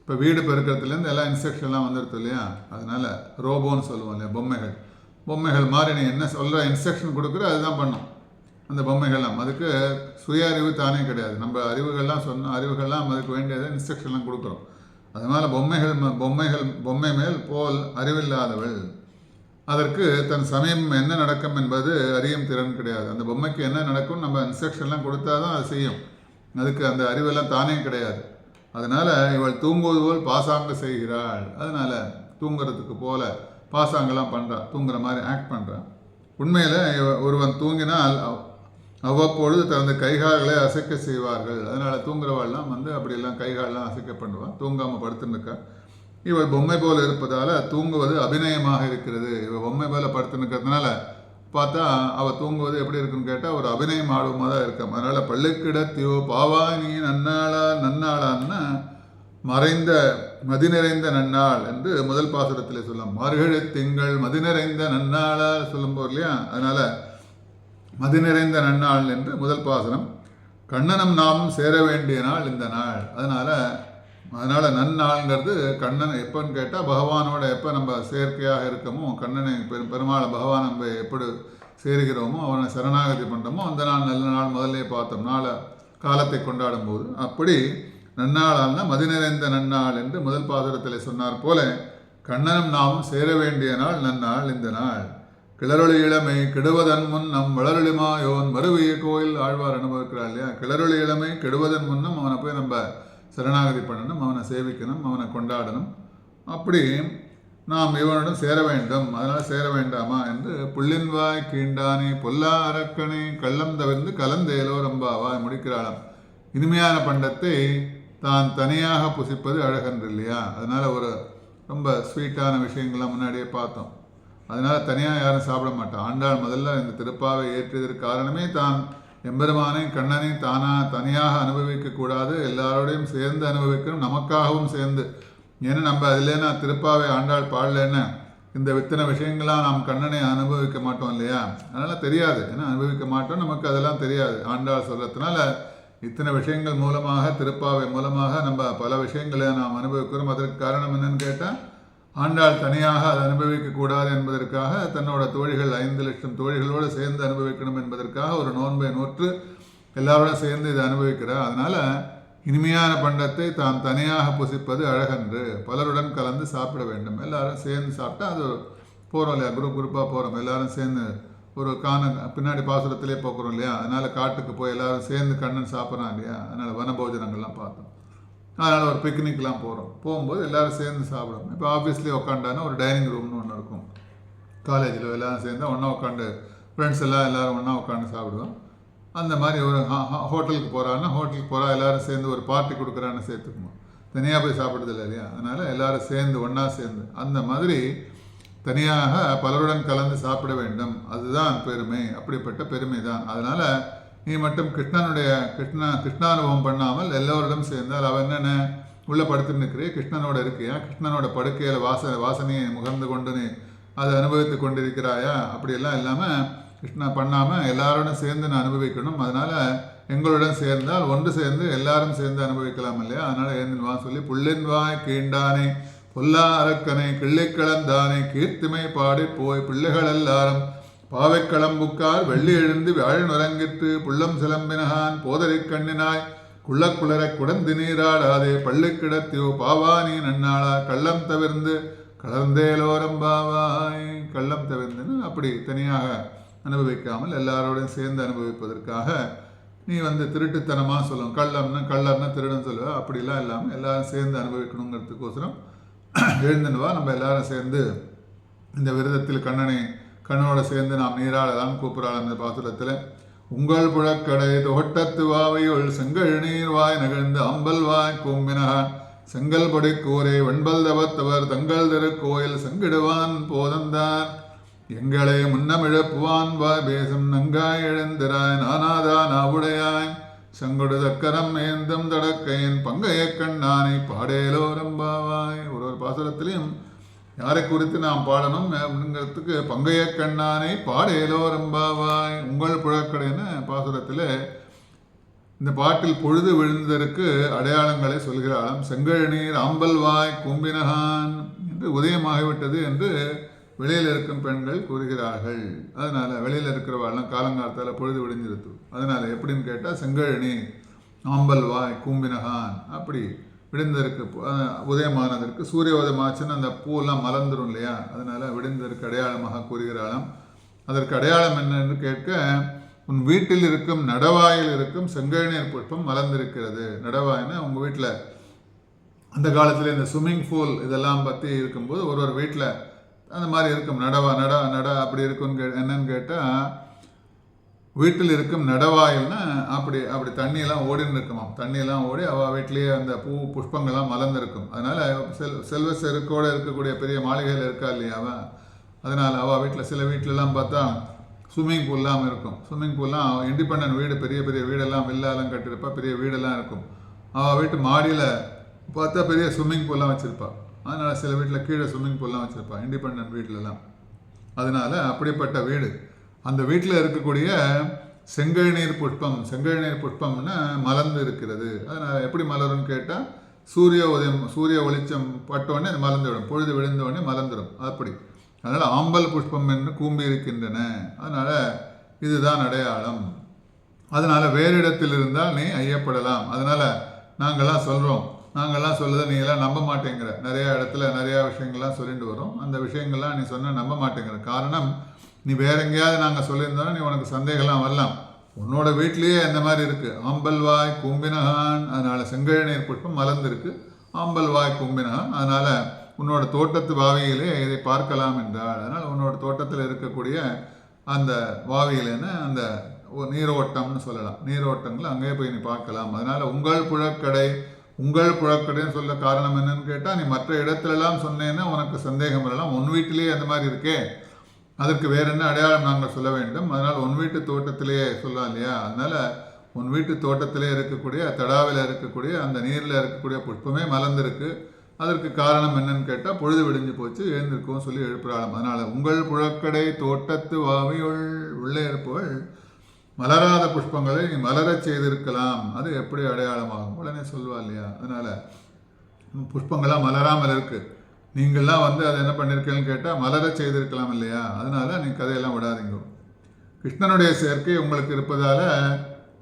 இப்போ வீடு பெருக்கிறதுலேருந்து எல்லாம் இன்ஸ்ட்ரக்ஷன்லாம் வந்துடுது இல்லையா. அதனால் ரோபோன்னு சொல்லுவோம் இல்லையா. பொம்மைகள் மாதிரி நீ என்ன சொல்கிற இன்ஸ்ட்ரக்ஷன் கொடுக்குற அதுதான் பண்ணும் அந்த பொம்மைகள்லாம். அதுக்கு சுய அறிவு தானே கிடையாது. நம்ம அறிவுகள்லாம் அதுக்கு வேண்டியதை இன்ஸ்ட்ரக்ஷன்லாம் கொடுக்குறோம். அதனால் பொம்மை மேல் போல் அறிவில்லாதவள். அதற்கு தன் சமயம் என்ன நடக்கும் என்பது அறியும் திறன் கிடையாது. அந்த பொம்மைக்கு என்ன நடக்கும் நம்ம இன்ஸ்ட்ரக்ஷன்லாம் கொடுத்தா தான் அது செய்யும். அதுக்கு அந்த அறிவெல்லாம் தானே கிடையாது. அதனால் இவள் தூங்குவது போல் பாசாங்க செய்கிறாள். அதனால் தூங்குறதுக்கு போல பாசாங்கெல்லாம் பண்ணுறான், தூங்குற மாதிரி ஆக்ட் பண்ணுறான். உண்மையில் ஒருவன் தூங்கினால் அவ்வப்பொழுது தனது கைகால்களை அசைக்க செய்வார்கள். அதனால் தூங்குறவாள்லாம் அப்படியெல்லாம் கைகாலெலாம் அசைக்க பண்ணுவான். தூங்காமல் படுத்துன்னுக்கா. இவள் பொம்மை போல் இருப்பதால் தூங்குவது அபிநயமாக இருக்கிறது. இவள் பொம்மை போல் படுத்துன்னுக்கிறதுனால பார்த்தா அவள் தூங்குவது எப்படி இருக்குன்னு கேட்டால் ஒரு அபிநயம் ஆடுவமாக தான் இருக்கும். அதனால் பள்ளிக்கிடத்தியோ பாவாய் நீ நன்னாளான்னா மதி நிறைந்த நன்னாள் என்று முதல் பாசுரத்தில் சொல்லலாம். மார்கழி திங்கள் மதி நிறைந்த நன்னாளா சொல்லும்போது இல்லையா. அதனால் மதி நிறைந்த நன்னாள் என்று முதல் பாசுரம். கண்ணனும் நாமும் சேர வேண்டிய நாள் இந்த நாள். அதனால் நன்னாள்ங்கிறது கண்ணன் எப்போன்னு கேட்டால் பகவானோட எப்போ நம்ம செயற்கையாக இருக்கமோ, கண்ணனை பெருமாளை பகவான் நம்ம எப்படி சேருகிறோமோ, அவனை சரணாகதி பண்ணுறோமோ அந்த நாள் நல்ல நாள் முதல்ல பார்த்தோம் காலத்தை கொண்டாடும் போது. அப்படி நன்னாளால்னா மதி நிறைந்த நன்னாள் என்று முதல் பாசுரத்தில் சொன்னார் போல கண்ணனும் நாமும் சேர வேண்டிய நாள் நன்னாள் இந்த நாள். கிளறொளி இளமை கெடுவதன் முன் நம் வளரொளிமாயோன் மறுவிய கோயில் ஆழ்வார் அனுபவிக்கிறார் இல்லையா. கிளறொளி இளமை கெடுவதன் முன்னும் அவனை போய் நம்ம சரணாகதி பண்ணணும், அவனை சேவிக்கணும், அவனை கொண்டாடணும். அப்படி நாம் இவனுடன் சேர வேண்டும். அதனால் சேர வேண்டாமா என்று புள்ளின்வாய் கீண்டானே பொல்லா அரக்கனை கள்ளம் தவிர்ந்து கலந்தேலோ ரம்பாவாய் முடிக்கிறாளாம். இனிமையான பண்டத்தை தான் தனியாக புசிப்பது அழகன்று இல்லையா. அதனால் ஒரு ரொம்ப ஸ்வீட்டான விஷயங்கள்லாம் முன்னாடியே பார்த்தோம். அதனால் தனியாக யாரும் சாப்பிட மாட்டான். ஆண்டாள் முதல்ல இந்த திருப்பாவை ஏற்றியதற்கு காரணமே தான் எம்பெருமானை கண்ணனை தனியாக அனுபவிக்கக்கூடாது, எல்லாரோடையும் சேர்ந்து அனுபவிக்கணும், நமக்காகவும் சேர்ந்து. ஏன்னா நம்ம அதிலேனா திருப்பாவை ஆண்டாள் பாடலன்னா இந்த இத்தனை விஷயங்களாம் நாம் கண்ணனை அனுபவிக்க மாட்டோம் இல்லையா. அதனால் தெரியாது, ஏன்னா அனுபவிக்க மாட்டோம், நமக்கு அதெல்லாம் தெரியாது. ஆண்டாள் சொல்கிறதுனால இத்தனை விஷயங்கள் மூலமாக திருப்பாவை மூலமாக நம்ம பல விஷயங்களை நாம் அனுபவிக்கிறோம். அதற்கு காரணம் என்னன்னு கேட்டால் ஆண்டாள் தனியாக அதை அனுபவிக்கக்கூடாது என்பதற்காக தன்னோட தோழிகள் 5 லட்சம் தோழிகளோடு சேர்ந்து அனுபவிக்கணும் என்பதற்காக ஒரு நோன்பை நோற்று எல்லாரோடும் சேர்ந்து இதை அனுபவிக்கிறார். அதனால் இனிமையான பண்டத்தை தான் தனியாக புசிப்பது அழகன்று, பலருடன் கலந்து சாப்பிட வேண்டும். எல்லாரும் சேர்ந்து சாப்பிட்டா அது போகிறோம் இல்லையா, குரூப்பாக போகிறோம், எல்லாரும் சேர்ந்து ஒரு பின்னாடி பாசுரத்திலே போக்குறோம் இல்லையா. அதனால் காட்டுக்கு போய் எல்லாரும் சேர்ந்து கண்ணன் சாப்பிட்றான் இல்லையா. அதனால் வனபோஜனங்கள்லாம் பார்த்தோம். அதனால் ஒரு பிக்னிக்லாம் போகும்போது எல்லோரும் சேர்ந்து சாப்பிடுவோம். இப்போ ஆஃபீஸ்லேயே உட்காண்டானா ஒரு டைனிங் ரூம்னு ஒன்று இருக்கும். காலேஜில் எல்லோரும் சேர்ந்து ஒன்றா உட்காந்து ஃப்ரெண்ட்ஸ் எல்லோரும் ஒன்றா உட்காந்து சாப்பிடுவோம். அந்த மாதிரி ஒரு ஹோட்டலுக்கு போகிறா எல்லோரும் சேர்ந்து ஒரு பார்ட்டி கொடுக்குறான்னு சேர்த்துக்குவோம். தனியாக போய் சாப்பிட்றதில்லை இல்லையா. அதனால் எல்லோரும் சேர்ந்து ஒன்றா சேர்ந்து அந்த மாதிரி தனியாக பலருடன் கலந்து சாப்பிட வேண்டும். அதுதான் பெருமை, அப்படிப்பட்ட பெருமை தான். அதனால் நீ மட்டும் கிருஷ்ணானுபவம் பண்ணாமல் எல்லோரிடம் சேர்ந்தால் அவன் என்னென்ன உள்ளே படுத்து நிற்கிறே கிருஷ்ணனோட இருக்கியா, கிருஷ்ணனோட படுக்கையில் வாசனையை முகர்ந்து கொண்டு நீ அதை அனுபவித்து கொண்டிருக்கிறாயா, அப்படியெல்லாம் இல்லாமல் கிருஷ்ணா பண்ணாமல் எல்லாரோடும் சேர்ந்து நான் அனுபவிக்கணும். அதனால் எங்களுடன் சேர்ந்தால் ஒன்று சேர்ந்து எல்லாரும் சேர்ந்து அனுபவிக்கலாம் இல்லையா. அதனால் எழுந்தின் வா சொல்லி புள்ளின்வாய் கீண்டானே பொல்லா அரக்கனை கிள்ளிக்கிழந்தானே கீர்த்திமை பாடி போய் பிள்ளைகள் எல்லாரும் பாவைக்களம்புக்கார் வெள்ளி எழுந்து வியாழன் உறங்கிற்று புள்ளம் சிலம்பினகான் போதரிக் கண்ணினாய் குள்ளக்குளரக் குடந்து நீராடாதே பள்ளி கிடத்தியோ பாவானி நன்னாளா கள்ளம் தவிர்ந்து கலர்ந்தேலோரம்பாவாய். கள்ளம் தவிர்ந்துன்னு அப்படி தனியாக அனுபவிக்காமல் எல்லாரோடையும் சேர்ந்து அனுபவிப்பதற்காக நீ திருட்டுத்தனமாக சொல்லணும். கள்ளர்னா திருடன் சொல்லுவ, அப்படிலாம் இல்லாமல் எல்லாரும் சேர்ந்து அனுபவிக்கணுங்கிறதுக்கோசரம் எழுந்துனுவா. நம்ம எல்லாரும் சேர்ந்து இந்த விரதத்தில் கண்ணனோட சேர்ந்து நாம் நீராடலாம் கூப்பிடாள் அந்த பாசுரத்தில். உங்கள் புழக்கடை தோட்டத்து வாவையுள் செங்கல் நீர் வாய் நகழ்ந்து அம்பல் வாய் கூம்பினகான் செங்கல் பொடி கூரை வெண்பல் தவத்தவர் தங்கள் திருக்கோயில் செங்கிடுவான் போதந்தான் எங்களை முன்னமிழப்புவான் வாய் பேசும் நங்காய் எழுந்திராய் நானாதா நாவுடையாய் சங்குடு சக்கரம் ஏந்தும் தடக்கையின் பங்கைய கண்ணானை பாடேலோரம்பாவாய். ஒரு பாசுரத்திலையும் யாரை குறித்து நாம் பாடணும் அப்படிங்கிறதுக்கு பங்கைய கண்ணானை பாடேலோரம்பாவாய். உங்கள் புழக்கடைன்னு பாசுரத்தில் இந்த பாட்டில் பொழுது விழுந்ததற்கு அடையாளங்களை சொல்கிறாளாம். செங்கல் நீர் ஆம்பல்வாய் கூம்பினகான் என்று உதயமாகிவிட்டது என்று வெளியில் இருக்கும் பெண்கள் கூறுகிறார்கள். அதனால் வெளியில் இருக்கிறவாள்லாம் காலங்காலத்தால் பொழுது விடிஞ்சிருத்து. அதனால் எப்படின்னு கேட்டால் செங்கல் நீர் ஆம்பல்வாய் கூம்பினகான் அப்படி விடிந்ததற்கு உதயமானதற்கு சூரிய உதயமாச்சுன்னு அந்த பூவெல்லாம் மலர்ந்துடும் இல்லையா, அதனால் விடிந்ததற்கு அடையாளமாக கூறுகிறாளாம். அதற்கு அடையாளம் என்னன்னு கேட்க உன் வீட்டில் இருக்கும் நடவாயில் இருக்கும் செங்கழுநீர் புஷ்பம் மலர்ந்திருக்கிறது. நடவாயின்னா உங்கள் வீட்டில் அந்த காலத்தில் இந்த ஸ்விம்மிங் பூல் இதெல்லாம் பற்றி இருக்கும்போது ஒரு வீட்டில் அந்த மாதிரி இருக்கும். நட அப்படி இருக்குன்னு என்னன்னு கேட்டால் வீட்டில் இருக்கும் நடவாயில்னா அப்படி தண்ணியெல்லாம் ஓடின்னு இருக்குமா. தண்ணியெல்லாம் ஓடி அவள் வீட்லேயே அந்த புஷ்பங்கள்லாம் மலர்ந்துருக்கும். அதனால் செல்வ செருக்கோடு இருக்கக்கூடிய பெரிய மாளிகையில் இருக்கா இல்லையா அவன், அதனால் அவள் வீட்டில் சில வீட்டிலலாம் பார்த்தா ஸ்விம்மிங் பூல்லாம் இருக்கும். ஸ்விம்மிங் பூல்லாம் இண்டிபெண்டன்ட் வீடு, பெரிய பெரிய வீடெல்லாம் வில்லாலாம் கட்டியிருப்பா, பெரிய வீடெல்லாம் இருக்கும். அவள் வீட்டு மாடியில் பார்த்தா பெரிய ஸ்விம்மிங் பூல்லாம் வச்சுருப்பா. அதனால் சில வீட்டில் கீழே ஸ்விம்மிங் பூல்லாம் வச்சுருப்பா இண்டிபெண்டன்ட் வீட்டிலலாம். அதனால் அப்படிப்பட்ட வீடு அந்த வீட்டில் இருக்கக்கூடிய செங்கல் நீர் புஷ்பம்னா மலர்ந்து இருக்கிறது. அதனால் எப்படி மலரும்னு கேட்டால் சூரிய வெளிச்சம் பட்டோடனே அது மலர்ந்துவிடும், பொழுது விழுந்தோடனே மலர்ந்துடும் அப்படி. அதனால் ஆம்பல் புஷ்பம் என்று கூம்பி இருக்கின்றன. அதனால் இதுதான் அடையாளம். அதனால் வேறு இடத்தில் இருந்தால் நீ ஐயப்படலாம். அதனால் நாங்கள்லாம் சொல்லுறதை நீ எல்லாம் நம்ப மாட்டேங்கிற. நிறையா இடத்துல நிறையா விஷயங்கள்லாம் சொல்லிட்டு வரோம். அந்த விஷயங்கள்லாம் நீ சொன்னால் நம்ப மாட்டேங்கிற. காரணம், நீ வேற எங்கேயாவது நாங்கள் சொல்லியிருந்தோன்னா நீ உனக்கு சந்தேகம்லாம் வரலாம். உன்னோட வீட்லேயே அந்த மாதிரி இருக்குது. ஆம்பல்வாய் கூம்பினகான், அதனால் செங்கல் நீர் புஷ்பம் மலர்ந்திருக்கு. ஆம்பல்வாய் கூம்பினகான், அதனால் உன்னோட தோட்டத்து வாவியிலே இதை பார்க்கலாம் என்றால். அதனால் உன்னோட தோட்டத்தில் இருக்கக்கூடிய அந்த வாவியிலேன்னு அந்த நீரோட்டம்னு சொல்லலாம். நீரோட்டங்கள் அங்கேயே போய் நீ பார்க்கலாம். அதனால் உங்கள் புழக்கடைன்னு சொல்ல காரணம் என்னன்னு கேட்டால், நீ மற்ற இடத்துலலாம் சொன்னேன்னா உனக்கு சந்தேகம் வரலாம். உன் வீட்டிலேயே அந்த மாதிரி இருக்கே, அதற்கு வேற என்ன அடையாளம் நாங்கள் சொல்ல வேண்டும். அதனால் உன் வீட்டு தோட்டத்திலேயே சொல்லலாம் இல்லையா. அதனால் உன் வீட்டு தோட்டத்திலே இருக்கக்கூடிய தடாவில் இருக்கக்கூடிய அந்த நீரில் இருக்கக்கூடிய புஷ்பமே மலர்ந்திருக்கு. அதற்கு காரணம் என்னன்னு கேட்டால் பொழுது விடிஞ்சு போச்சு, எழுந்திருக்கும் சொல்லி எழுப்புறாளாம். அதனால் உங்கள் புழக்கடை தோட்டத்து வாவியுள் உள்ளே இருப்பவள் மலராத புஷ்பங்களை நீ மலரச் செய்திருக்கலாம். அது எப்படி அடையாளமாகும் உடனே சொல்லுவா இல்லையா. அதனால் புஷ்பங்கள்லாம் மலராமல் இருக்குது, நீங்கள்லாம் அதை என்ன பண்ணியிருக்கீங்கன்னு கேட்டால் மலரச் செய்திருக்கலாம் இல்லையா. அதனால் நீ கதையெல்லாம் விடாதீங்க. கிருஷ்ணனுடைய சேர்க்கை உங்களுக்கு இருப்பதால்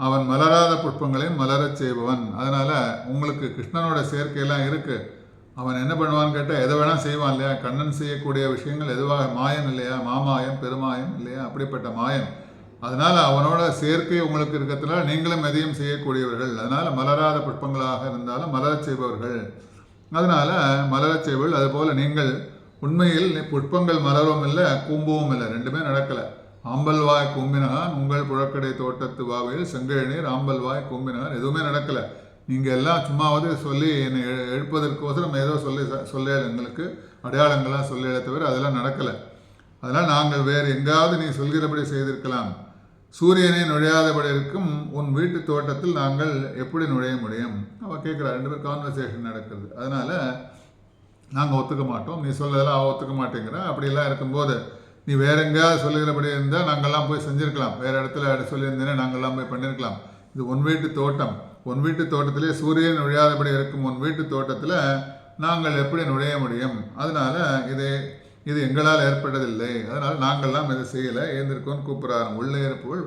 அவன் மலராத புஷ்பங்களையும் மலரச் செய்பவன். அதனால் உங்களுக்கு கிருஷ்ணனோட சேர்க்கையெல்லாம் இருக்குது. அவன் என்ன பண்ணுவான்னு கேட்டால் எதை வேணால் செய்வான் இல்லையா. கண்ணன் செய்யக்கூடிய விஷயங்கள் எதுவாக மாயம் இல்லையா, மாமாயம் பெருமாயம் இல்லையா, அப்படிப்பட்ட மாயம். அதனால் அவனோட சேர்க்கை உங்களுக்கு இருக்கிறதுனால நீங்களும் எதையும் செய்யக்கூடியவர்கள். அதனால் மலராத புஷ்பங்களாக இருந்தாலும் மலரச் செய்பவர்கள். அதனால் மலரச் செய்பவர்கள். அதுபோல் நீங்கள் உண்மையில் புஷ்பங்கள் மலரவும் இல்லை கூம்பவும் இல்லை, ரெண்டுமே நடக்கலை. ஆம்பல்வாய் கூம்பினகான் உங்கள் புழக்கடை தோட்டத்து வாவையில் செங்கல் நீர் ஆம்பல்வாய் கூம்பினகான் எதுவுமே நடக்கலை. நீங்கள் எல்லாம் சும்மாவது சொல்லி என்னை எழுப்பதற்கோசரம் ஏதோ சொல்ல எங்களுக்கு அடையாளங்கள்லாம் சொல்ல தவிர அதெல்லாம் நடக்கலை. அதனால் நாங்கள் வேறு எங்காவது நீ சொல்கிறபடி செய்திருக்கலாம். சூரியனை நுழையாதபடி இருக்கும் உன் வீட்டு தோட்டத்தில் நாங்கள் எப்படி நுழைய முடியும்? அவள் கேட்குறா. ரெண்டு பேர் கான்வர்சேஷன் நடக்குது. அதனால் நாங்கள் ஒத்துக்க மாட்டோம், நீ சொல்லதெல்லாம் அவள் ஒத்துக்க மாட்டேங்கிறா. அப்படிலாம் இருக்கும்போது நீ வேற எங்கேயாவது சொல்லுகிறபடி இருந்தால் நாங்கள்லாம் போய் செஞ்சுருக்கலாம். வேறு இடத்துல சொல்லியிருந்தேன்னா நாங்கள்லாம் போய் பண்ணியிருக்கலாம். இது உன் வீட்டு தோட்டம். உன் வீட்டு தோட்டத்திலே சூரியன் நுழையாதபடி இருக்கும் உன் வீட்டு தோட்டத்தில் நாங்கள் எப்படி நுழைய முடியும்? அதனால் இதை இது எங்களால் ஏற்பட்டதில்லை, அதனால் நாங்கள்லாம் இதை செய்யலை, ஏந்திருக்கோன்னு கூப்பிட்றாங்க உள்ளே இருப்புகள்.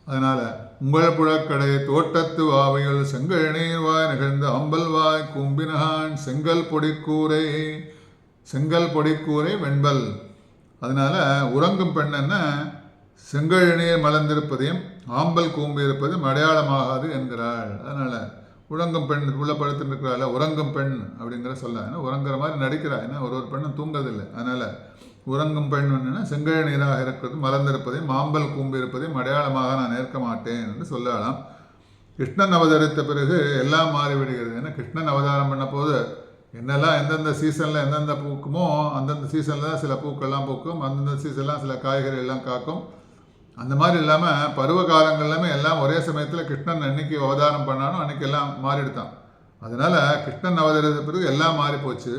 அதனால் உங்கள் புழக்கடை தோட்டத்து வாவைகள் செங்கல் நீர்வாய் நிகழ்ந்த அம்பல்வாய் கும்பினகான் செங்கல் பொடிக்கூரை வெண்பல். அதனால் உறங்கும் பெண்ணென்ன செங்கழநீர் மலர்ந்திருப்பதையும் ஆம்பல் கூம்பு இருப்பதும் அடையாளமாகாது என்கிறாள். அதனால் உறங்கும் பெண் உள்ள படுத்துருக்கிறாள், உறங்கும் பெண் அப்படிங்கிற சொல்ல, ஏன்னா உறங்குற மாதிரி நடிக்கிறா, ஏன்னா ஒரு பெண்ணும் தூங்குறதில்லை. அதனால் உறங்கும் பெண் என்னன்னா செங்கழ நீராக இருக்கிறது மலர்ந்திருப்பதையும் ஆம்பல் கூம்பு இருப்பதையும் அடையாளமாக நான் ஏற்க மாட்டேன் என்று சொல்லலாம். கிருஷ்ணன் அவதரித்த பிறகு எல்லாம் மாறிவிடுகிறது. ஏன்னா கிருஷ்ணன் அவதாரம் பண்ண போது என்னெல்லாம் எந்தெந்த சீசனில் எந்தெந்த பூக்குமோ அந்தந்த சீசனில் தான் சில பூக்கள்லாம் பூக்கும், அந்தந்த சீசன்லாம் சில காய்கறி எல்லாம் காக்கும். அந்த மாதிரி இல்லாமல் பருவ காலங்கள்லாமே எல்லாம் ஒரே சமயத்தில் கிருஷ்ணன் அன்னைக்கு அவதாரம் பண்ணாலும் அன்றைக்கி எல்லாம் மாறிடுத்தான். அதனால் கிருஷ்ணன் அவதரித்த பிறகு எல்லாம் மாறி போச்சு.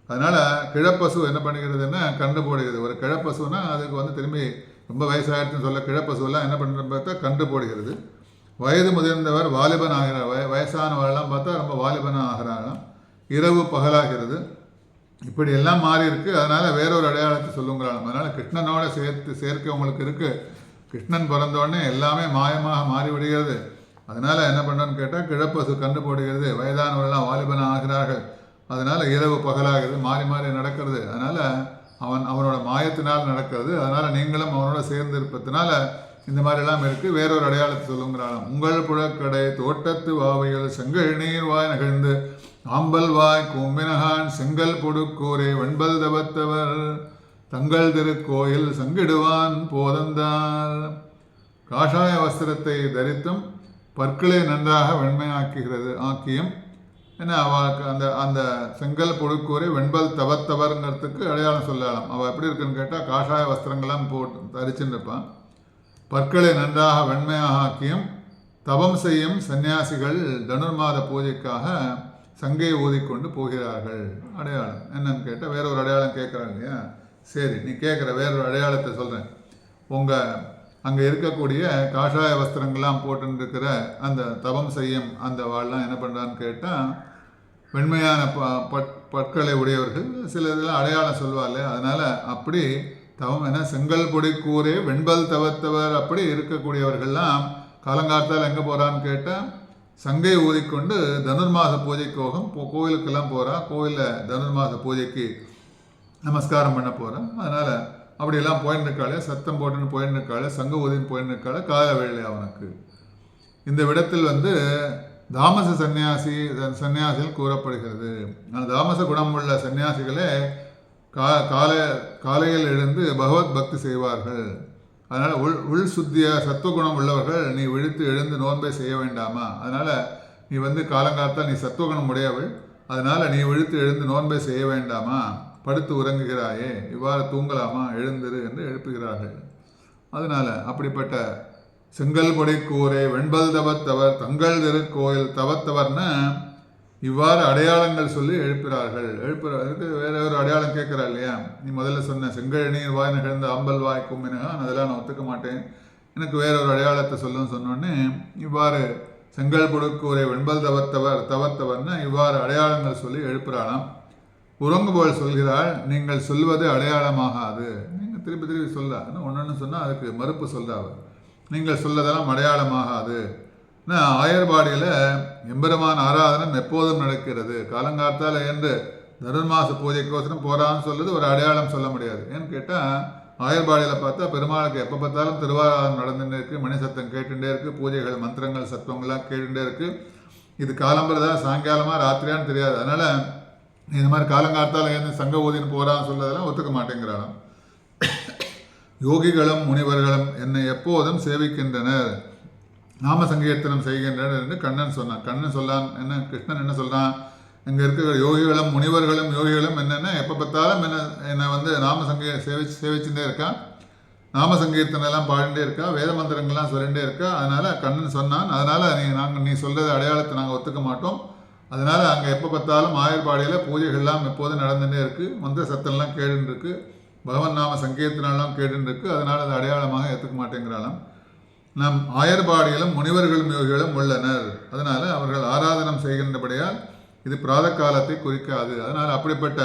அதனால் கிழப்பசு என்ன பண்ணுகிறதுன்னா கண்டு போடுகிறது. ஒரு கிழப்பசுனா அதுக்கு திரும்பி ரொம்ப வயசாகிடுச்சுன்னு சொல்ல கிழப்பசுவெல்லாம் என்ன பண்ணுறது பார்த்தா கண்டு போடுகிறது. வயது முதிர்ந்தவர் வாலிபன் ஆகிறார், வயசானவரெல்லாம் பார்த்தா ரொம்ப வாலிபனாக ஆகிறாராம். இரவு பகலாகிறது. இப்படி எல்லாம் மாறி இருக்குது. அதனால் வேறொரு அடையாளத்தை சொல்லுங்கிறாங்க. அதனால் கிருஷ்ணனோட சேர்க்கை உங்களுக்கு இருக்குது. கிருஷ்ணன் பிறந்தோடனே எல்லாமே மாயமாக மாறிவிடுகிறது. அதனால் என்ன பண்ணுறோன்னு கேட்டால் கிழப்பசு கண்டு போடுகிறது, வயதானவரெல்லாம் வாலிபனாக ஆகிறார்கள். அதனால் இரவு பகலாகிறது, மாறி மாறி நடக்கிறது. அதனால் அவனோட மாயத்தினால் நடக்கிறது. அதனால் நீங்களும் அவனோட சேர்ந்து இருப்பதுனால இந்த மாதிரிலாம் இருக்குது. வேறொரு அடையாளத்தை சொல்லுங்கிறாலும் உங்கள் புழக்கடை தோட்டத்து வாவைகள் செங்கல் நீர் வாய் நகழ்ந்து ஆம்பல் வாய் கூம்பினகான் செங்கல் பொடுக்கூரை வெண்பல் தவத்தவர் தங்கள் திருக்கோயில் சங்கிடுவான் போதந்தார். காஷாய வஸ்திரத்தை தரித்தும் பற்களை நன்றாக ஆக்கியும் ஏன்னா அவளுக்கு அந்த செங்கல் பொடுக்கூரை வெண்பல் தவத்தவர்ங்கிறதுக்கு அடையாளம் சொல்லலாம். அவள் எப்படி இருக்குன்னு கேட்டால் காஷாய வஸ்திரங்கள்லாம் போட்டு தரிச்சுன்னு இருப்பான். பற்களை நன்றாக வெண்மையாக ஆக்கியும் தவம் செய்யும் சன்னியாசிகள் தனுர்மாத பூஜைக்காக சங்கை ஊதிக்கொண்டு போகிறார்கள். அடையாளம் என்னன்னு கேட்டால் வேற ஒரு அடையாளம் கேட்குறாங்க இல்லையா? சரி, நீ கேட்குற வேறொரு அடையாளத்தை சொல்கிறேன். உங்கள் அங்கே இருக்கக்கூடிய காஷாய வஸ்திரங்கள்லாம் போட்டுருக்கிற அந்த தவம் செய்யும் அந்த வாள்லாம் என்ன பண்ணுறான்னு கேட்டால் வெண்மையான பற்களை உடையவர்கள். சில இதெல்லாம் அடையாளம் சொல்வாள். அதனால் அப்படி தவம் என்ன செங்கல் பொடி கூரே வெண்பல் தவத்தவர் அப்படி இருக்கக்கூடியவர்கள்லாம் காலங்காலத்தால் எங்கே போகிறான்னு கேட்டால் சங்கை ஊதிக்கொண்டு தனுர்மாச பூஜைக்கோகம் கோவிலுக்கெல்லாம் போகிறா. கோவிலில் தனுர்மாச பூஜைக்கு நமஸ்காரம் பண்ண போகிறேன். அதனால் அப்படியெல்லாம் போயின்னு இருக்காளே, சத்தம் போட்டுன்னு போயின்னு இருக்காளே, சங்க ஊதின்னு போயின்னு இருக்காளே, கால வேலை அவனுக்கு. இந்த விடத்தில் தாமச சன்னியாசிகள் கூறப்படுகிறது. அந்த தாமச குணம் உள்ள சன்னியாசிகளே காலையில் எழுந்து பகவத் பக்தி செய்வார்கள். அதனால் உள் சுத்திய சத்துவகுணம் உள்ளவர்கள் நீ விழித்து எழுந்து நோன்பை செய்ய வேண்டாமா? அதனால் நீ காலங்காலத்தால் நீ சத்துவகுணம் உடையவள், அதனால் நீ விழித்து எழுந்து நோன்பை செய்ய வேண்டாமா? படுத்து உறங்குகிறாயே, இவ்வாறு தூங்கலாமா? எழுந்திரு என்று எழுப்புகிறார்கள். அதனால் அப்படிப்பட்ட செங்கல் பொடி கூரை வெண்பல் தவத்தவர் தங்கள் திருக்கோயில் தவத்தவர்னு இவ்வாறு அடையாளங்கள் சொல்லி எழுப்புறதுக்கு வேற ஒரு அடையாளம் கேட்குறா இல்லையா? நீ முதல்ல சொன்ன செங்கல் நீர் வாய் நிகழ்ந்த ஆம்பல் வாய் கும்பினகான் அதெல்லாம் நான் ஒத்துக்க மாட்டேன், எனக்கு வேற ஒரு அடையாளத்தை சொல்லுன்னு சொன்னோடனே இவ்வாறு செங்கல் பொடுக்கூரை வெண்பல் தவத்தவர்னா இவ்வாறு அடையாளங்கள் சொல்லி எழுப்புறாளாம். உறங்குபோல் சொல்கிறாள், நீங்கள் சொல்வது அடையாளமாகாது. நீங்கள் திருப்பி சொல்ல ஒன்று சொன்னால் அதுக்கு மறுப்பு சொல்கிறாள். நீங்கள் சொல்லதெல்லாம் அடையாளமாகாது. ஆயர்பாடியில் எம்பெருமான் ஆராதனம் எப்போதும் நடக்கிறது. காலங்காத்தால் என்று தனுர்மாச பூஜைக்கோசரம் போகிறான்னு சொல்லுது ஒரு அடையாளம் சொல்ல முடியாது. ஏன்னு கேட்டால் ஆயர்பாடியில் பார்த்தா பெருமாளுக்கு எப்போ பார்த்தாலும் திருவாராதனம் நடந்துகிட்டே இருக்குது, மணி சத்தம் கேட்டுகிட்டே இருக்குது, பூஜைகள் மந்திரங்கள் சத்தங்கள்லாம் கேட்டுகிட்டே இருக்குது. இது காலம்பரதா சாயங்காலமாக ராத்திரியான்னு தெரியாது. அதனால் இந்த மாதிரி காலங்காத்தால் ஏன் சங்க ஊதின்னு போகிறான்னு சொல்லதெல்லாம் ஒத்துக்க மாட்டேங்கிறான். யோகிகளும் முனிவர்களும் என்னை எப்போதும் சேவிக்கின்றனர், நாம சங்கீர்த்தனம் செய்கின்றனர் என்று கண்ணன் சொன்னான். கண்ணன் சொல்லான் என்ன, கிருஷ்ணன் என்ன சொல்கிறான், இங்கே இருக்கிற யோகிகளும் யோகிகளும் என்னென்ன எப்போ பார்த்தாலும் என்னை நாம சேவிச்சுட்டே இருக்கான், நாம சங்கீர்த்தனெல்லாம் பாடிட்டே இருக்கா, வேத மந்திரங்கள்லாம் சொல்லிகிட்டே இருக்கா. அதனால் கண்ணன் சொன்னான், அதனால் நீ சொல்கிறது அடையாளத்தை நாங்கள் ஒத்துக்க மாட்டோம். அதனால் அங்கே எப்போ பார்த்தாலும் ஆயர்பாடியில் பூஜைகள்லாம் எப்போதும் நடந்துகிட்டே இருக்குது, மந்திர சத்தம்லாம் கேட்டுன்னு இருக்குது, பகவன் நாம சங்கீர்த்தனெல்லாம் கேட்டுன்னு இருக்குது. அதனால் அது அடையாளமாக ஏற்றுக்க மாட்டேங்கிறாளாம். நம் ஆயர்பாடியிலும் முனிவர்களும் யோகிகளும் உள்ளனர், அதனால் அவர்கள் ஆராதனம் செய்கின்றபடியால் இது பிராத காலத்தை குறிக்காது. அதனால் அப்படிப்பட்ட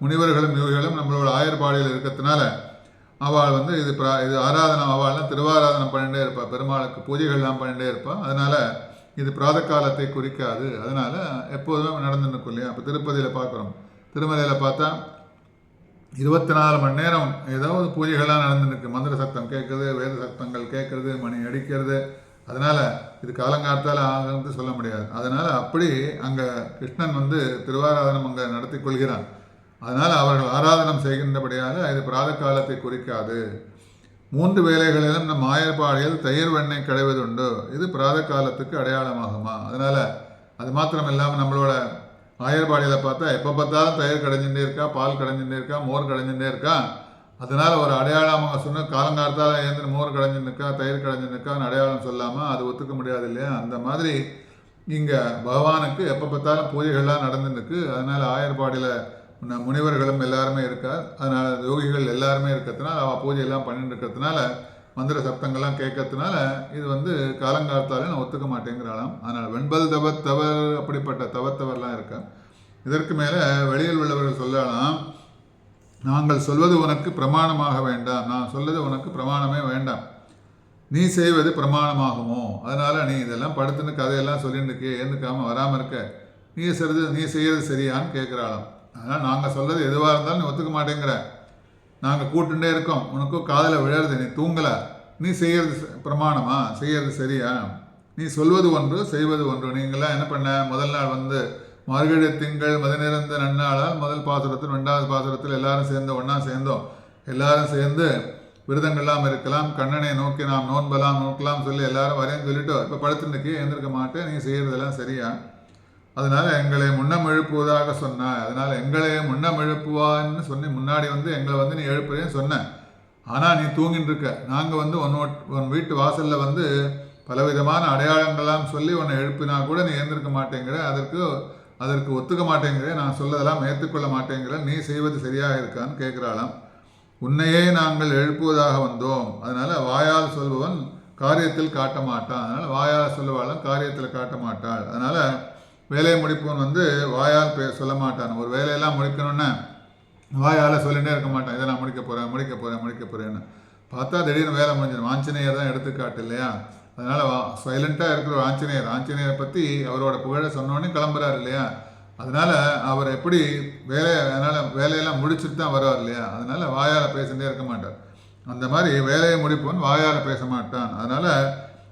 முனிவர்களும் யோகிகளும் நம்மளோட ஆயர்பாடியில் இருக்கிறதுனால அவள் வந்து இது ஆராதனை அவள்லாம் திருவாராதனம் பண்ணிகிட்டே இருப்பாள், பெருமாளுக்கு பூஜைகள்லாம் பண்ணிகிட்டே இருப்பாள். அதனால் இது பிராத காலத்தை குறிக்காது. அதனால் எப்போதுமே நடந்துன்னு இல்லையா. இப்போ திருப்பதியில் பார்க்குறோம், திருமலையில் பார்த்தா 24 மணி நேரம் ஏதாவது பூஜைகள்லாம் நடந்துருக்கு. மந்திர சத்தம் கேட்குறது, வேத சத்தங்கள் கேட்குறது, மணி அடிக்கிறது. அதனால் இது காலங்காலத்தால் ஆகிறது சொல்ல முடியாது. அதனால் அப்படி அங்கே கிருஷ்ணன் வந்து திருவாராதனம் அங்கே நடத்தி கொள்கிறான். அதனால் அவர்கள் ஆராதனம் செய்கின்றபடியால் இது பிராத காலத்தை குறிக்காது. 3 வேளைகளிலும் நம் ஆயர்பாடியில் தயிர் வெண்ணெய் கிடைவதுண்டு. இது பிராத காலத்துக்கு அடையாளமாகுமா. அதனால் அது மாத்திரம் இல்லாமல் நம்மளோட ஆயர்பாடியில் பார்த்தா எப்போ பார்த்தாலும் தயிர் கடைஞ்சுட்டே இருக்கா, பால் கடைஞ்சுட்டே இருக்கா, மோர் கடைஞ்சுட்டே இருக்கா. அதனால் ஒரு அடையாளமாக சொன்ன காலங்காலத்தால் ஏந்திர மோர் கடைஞ்சுன்னு இருக்கா, தயிர் கடைஞ்சுன்னு இருக்கான்னு அடையாளம் சொல்லாமல் அது ஒத்துக்க முடியாது இல்லையா. அந்த மாதிரி இங்கே பகவானுக்கு எப்போ பார்த்தாலும் பூஜைகள்லாம் நடந்துருக்கு. அதனால் ஆயர்பாடியில் முனிவர்களும் எல்லாருமே இருக்கார். அதனால் யோகிகள் எல்லாருமே இருக்கிறதுனால அவள் பூஜையெல்லாம் பண்ணிட்டு இருக்கிறதுனால மந்திர சப்தங்கள்லாம் கேட்கறதுனால இது வந்து காலங்காலத்தாலே நான் ஒத்துக்க மாட்டேங்கிறாளாம். அதனால் வெண்பல் தவர் அப்படிப்பட்ட தவத்தவர்லாம் இருக்கா. இதற்கு மேலே வெளியில் உள்ளவர்கள் சொல்லலாம், நாங்கள் சொல்வது உனக்கு பிரமாணமாக வேண்டாம், நான் சொல்வது உனக்கு பிரமாணமே வேண்டாம், நீ செய்வது பிரமாணமாகுமோ. அதனால் நீ இதெல்லாம் படுத்துன்னு கதையெல்லாம் சொல்லிட்டு இருக்கே, ஏந்துக்காமல் வராமல் இருக்க, நீ செய்கிறது சரியான்னு கேட்குறாளாம். அதனால் நாங்கள் சொல்கிறது எதுவாக இருந்தாலும் நீ ஒத்துக்க மாட்டேங்கிற, நாங்கள் கூட்டுண்டே இருக்கோம், உனக்கும் காதில் விழறது, நீ தூங்கலை, நீ செய்கிறது பிரமாணமா, செய்கிறது சரியா, நீ சொல்வது ஒன்று செய்வது ஒன்று. நீங்களாம் என்ன பண்ண, முதல் நாள் வந்து மார்கழி திங்கள் மதிநிறந்த நன்னாளால் முதல் பாசுரத்தில் 2வது பாசுரத்தில் எல்லாரும் சேர்ந்து ஒன்றா சேர்ந்தோம், எல்லாரும் சேர்ந்து விரதங்கள்லாம் இருக்கலாம், கண்ணனை நோக்கி நாம் நோன்பலாம் நோக்கலாம் சொல்லி எல்லாரும் வரேன்னு சொல்லிட்டு இப்போ படுத்துன்னுக்கு எழுந்திருக்க மாட்டேன், நீ செய்கிறதெல்லாம் சரியா, அதனால் எங்களை முன்னம் எழுப்புவதாக சொன்னாய், அதனால் எங்களை முன்னம் எழுப்புவான்னு சொன்னி முன்னாடி வந்து எங்களை வந்து நீ எழுப்புறேன்னு சொன்ன, ஆனால் நீ தூங்கின்னு இருக்க. நாங்கள் வந்து உன் வீட்டு வாசலில் வந்து பலவிதமான அடையாளங்கள்லாம் சொல்லி உன்னை எழுப்பினா கூட நீ ஏந்திருக்க மாட்டேங்கிற, அதற்கு ஒத்துக்க மாட்டேங்கிற, நான் சொல்லதெல்லாம் ஏற்றுக்கொள்ள மாட்டேங்கிற, நீ செய்வது சரியாக இருக்கான்னு கேட்குறாளாம். உன்னையே நாங்கள் எழுப்புவதாக வந்தோம், அதனால் வாயால் சொல்பவன் காரியத்தில் காட்ட மாட்டான், அதனால் வாயால் சொல்லுவாளும் காரியத்தில் காட்ட மாட்டாள். அதனால் வேலையை முடிப்பவன் வந்து வாயால் சொல்ல மாட்டான். ஒரு வேலையெல்லாம் முடிக்கணும்னா வாயால் சொல்லிகிட்டே இருக்க மாட்டான், இதை நான் முடிக்க போகிறேன்னு. பார்த்தா திடீர்னு வேலை முடிஞ்சிடும். ஆஞ்சநேயர் தான் எடுத்துக்காட்டு இல்லையா. அதனால் சைலண்ட்டாக இருக்கிற ஒரு ஆஞ்சநேயரை பற்றி அவரோட புகழை சொன்னோன்னே கிளம்புறாரு இல்லையா. அதனால் அவர் எப்படி வேலையெல்லாம் முடிச்சுட்டு தான் வருவார் இல்லையா. அதனால் வாயால் பேசிகிட்டே இருக்க மாட்டார். அந்த மாதிரி வேலையை முடிப்பவன் வாயால் பேச மாட்டான். அதனால்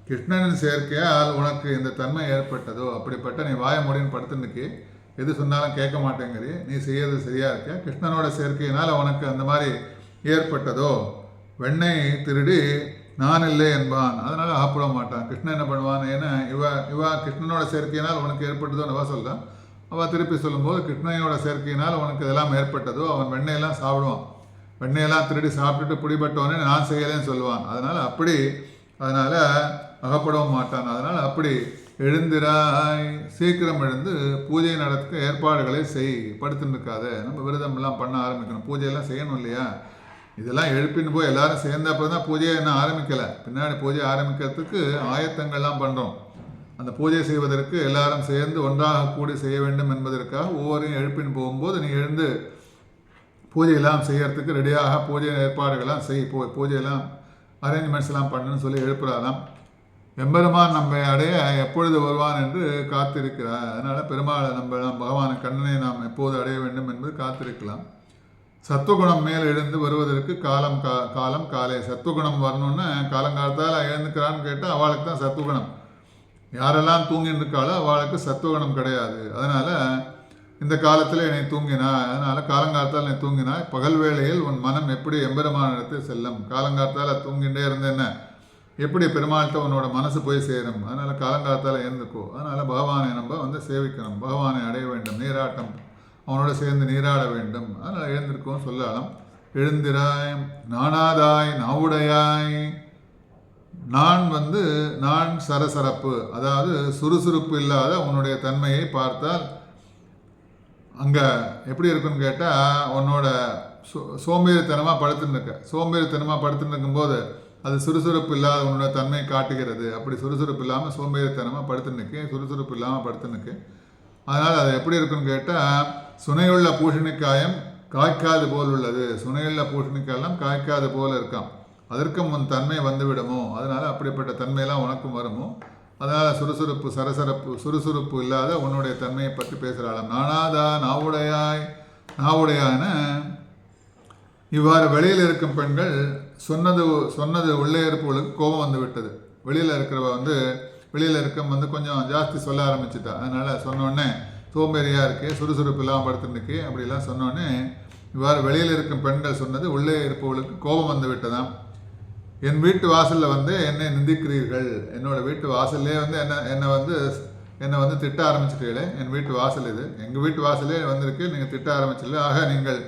கிருஷ்ணனின் சேர்க்கையால் உனக்கு இந்த தன்மை ஏற்பட்டதோ, அப்படிப்பட்ட நீ வாய முடின்னு படுத்துன்னுக்கு எது சொன்னாலும் கேட்க மாட்டேங்கிறீ, நீ செய்யறது சரியா இருக்க, கிருஷ்ணனோட சேர்க்கையினால் உனக்கு அந்த மாதிரி ஏற்பட்டதோ. வெண்ணெய் திருடி நான் இல்லை என்பான், அதனால் சாப்பிட மாட்டான். கிருஷ்ணன் என்ன பண்ணுவான், ஏன்னா இவா கிருஷ்ணனோட சேர்க்கையினால் உனக்கு ஏற்பட்டதோ அவ சொல்கிறான். அவள் திருப்பி சொல்லும்போது கிருஷ்ணனோட சேர்க்கையினால் உனக்கு இதெல்லாம் ஏற்பட்டதோ, அவன் வெண்ணெயெல்லாம் சாப்பிடுவான். வெண்ணெயெல்லாம் திருடி சாப்பிட்டுட்டு பிடிபட்டவனே நான் செய்யலேன்னு சொல்லுவான். அதனால் அகப்படவும் மாட்டான். அதனால் அப்படி எழுந்திராய், சீக்கிரம் எழுந்து பூஜை நடத்த ஏற்பாடுகளை செய், படுத்துன்னு இருக்காத. நம்ம விரதம்லாம் பண்ண ஆரம்பிக்கணும், பூஜையெல்லாம் செய்யணும் இல்லையா. இதெல்லாம் எழுப்பின்னு போய் எல்லாரும் சேர்ந்த அப்புறம் தான் பூஜையை இன்னும் ஆரம்பிக்கலை. பின்னாடி பூஜை ஆரம்பிக்கிறதுக்கு ஆயத்தங்கள்லாம் பண்ணுறோம். அந்த பூஜை செய்வதற்கு எல்லாரும் சேர்ந்து ஒன்றாக கூடி செய்ய வேண்டும் என்பதற்காக ஒவ்வொருத்தையும் எழுப்பின்னு போகும்போது நீ எழுந்து பூஜையெல்லாம் செய்யறதுக்கு ரெடியாக பூஜை ஏற்பாடுகள்லாம் செய், பூஜையெல்லாம் அரேஞ்ச்மெண்ட்ஸ் எல்லாம் பண்ணுன்னு சொல்லி எழுப்புறாராம். எம்பெருமான் நம்மை அடைய எப்பொழுது வருவான் என்று காத்திருக்கிறார். அதனால் பெருமாளை நம்ம பகவான் கண்ணனை நாம் எப்போது அடைய வேண்டும் என்பது காத்திருக்கலாம். சத்துவகுணம் மேல் எழுந்து வருவதற்கு காலம் காலை. சத்துவகுணம் வரணும்னு காலங்காலத்தால் எழுந்துக்கிறான்னு கேட்டால் அவளுக்கு தான் சத்துவகுணம். யாரெல்லாம் தூங்கின்னு இருக்காளோ அவளுக்கு சத்துவகுணம் கிடையாது. அதனால் இந்த காலத்தில் என்னை தூங்கினாய், அதனால் காலங்காலத்தால் என்னை தூங்கினாய். பகல் வேளையில் உன் மனம் எப்படி எம்பெருமானிடத்தில் செல்லும். காலங்காலத்தால் தூங்கிட்டே இருந்தேன்னா எப்படி பெருமாள்கிட்ட உன்னோட மனசு போய் சேரும். அதனால் காலங்காலத்தால் எழுந்துக்கோ. அதனால் பகவானை நம்ம வந்து சேவிக்கணும், பகவானை அடைய வேண்டும், நீராட்டம் அவனோட சேர்ந்து நீராட வேண்டும். அதனால் எழுந்திருக்கோம் சொல்லலாம். எழுந்திராய் நானாதாய் நாவுடையாய். நான் சரசரப்பு, அதாவது சுறுசுறுப்பு இல்லாத உன்னுடைய தன்மையை பார்த்தால் அங்கே எப்படி இருக்குன்னு கேட்டால் உன்னோட சோம்பேறித்தனமாக படுத்துன்னு இருக்கும்போது அது சுறுசுறுப்பு இல்லாத உன்னோட தன்மை காட்டுகிறது. அப்படி சுறுசுறுப்பு இல்லாமல் சோம்பேறித்தனமாக சுறுசுறுப்பு இல்லாமல் படுத்துன்னுக்கு. அதனால் அது எப்படி இருக்குன்னு கேட்டால் சுனையுள்ள பூஷணிக்காயம் காய்க்காது போல் உள்ளது. சுனையில் பூசணிக்காயெல்லாம் காய்க்காது போல் இருக்கான். அதற்கும் உன் தன்மை வந்துவிடுமோ, அதனால் அப்படிப்பட்ட தன்மையெல்லாம் உனக்கும் வருமோ, அதனால் சுறுசுறுப்பு இல்லாத உன்னுடைய தன்மையை பற்றி பேசுகிறாளாம். நானாதா நாவுடையான்னு இவ்வாறு வெளியில் இருக்கும் பெண்கள் சொன்னது உள்ளே இருப்பவளுக்கு கோபம் வந்து விட்டது. வெளியில் இருக்க கொஞ்சம் ஜாஸ்தி சொல்ல ஆரம்பிச்சுட்டா. அதனால் சொன்னோடனே சோம்பேறியாக இருக்கே, சுறுசுறுப்பு இல்லாமல் படுத்துருக்கு அப்படிலாம் சொன்னோடனே இவ்வாறு வெளியில் இருக்கும் பெண்கள் சொன்னது உள்ளே இருப்பவளுக்கு கோபம் வந்து விட்டதாம். என் வீட்டு வாசலில் என்னை நிந்திக்கிறீர்கள், என்னோட வீட்டு வாசல்லே என்னை திட்ட ஆரம்பிச்சிட்டீங்களே. என் வீட்டு வாசல் இது, எங்கள் வீட்டு வாசலே வந்திருக்கு, நீங்கள் திட்ட ஆரம்பிச்சிடல. ஆக நீங்கள்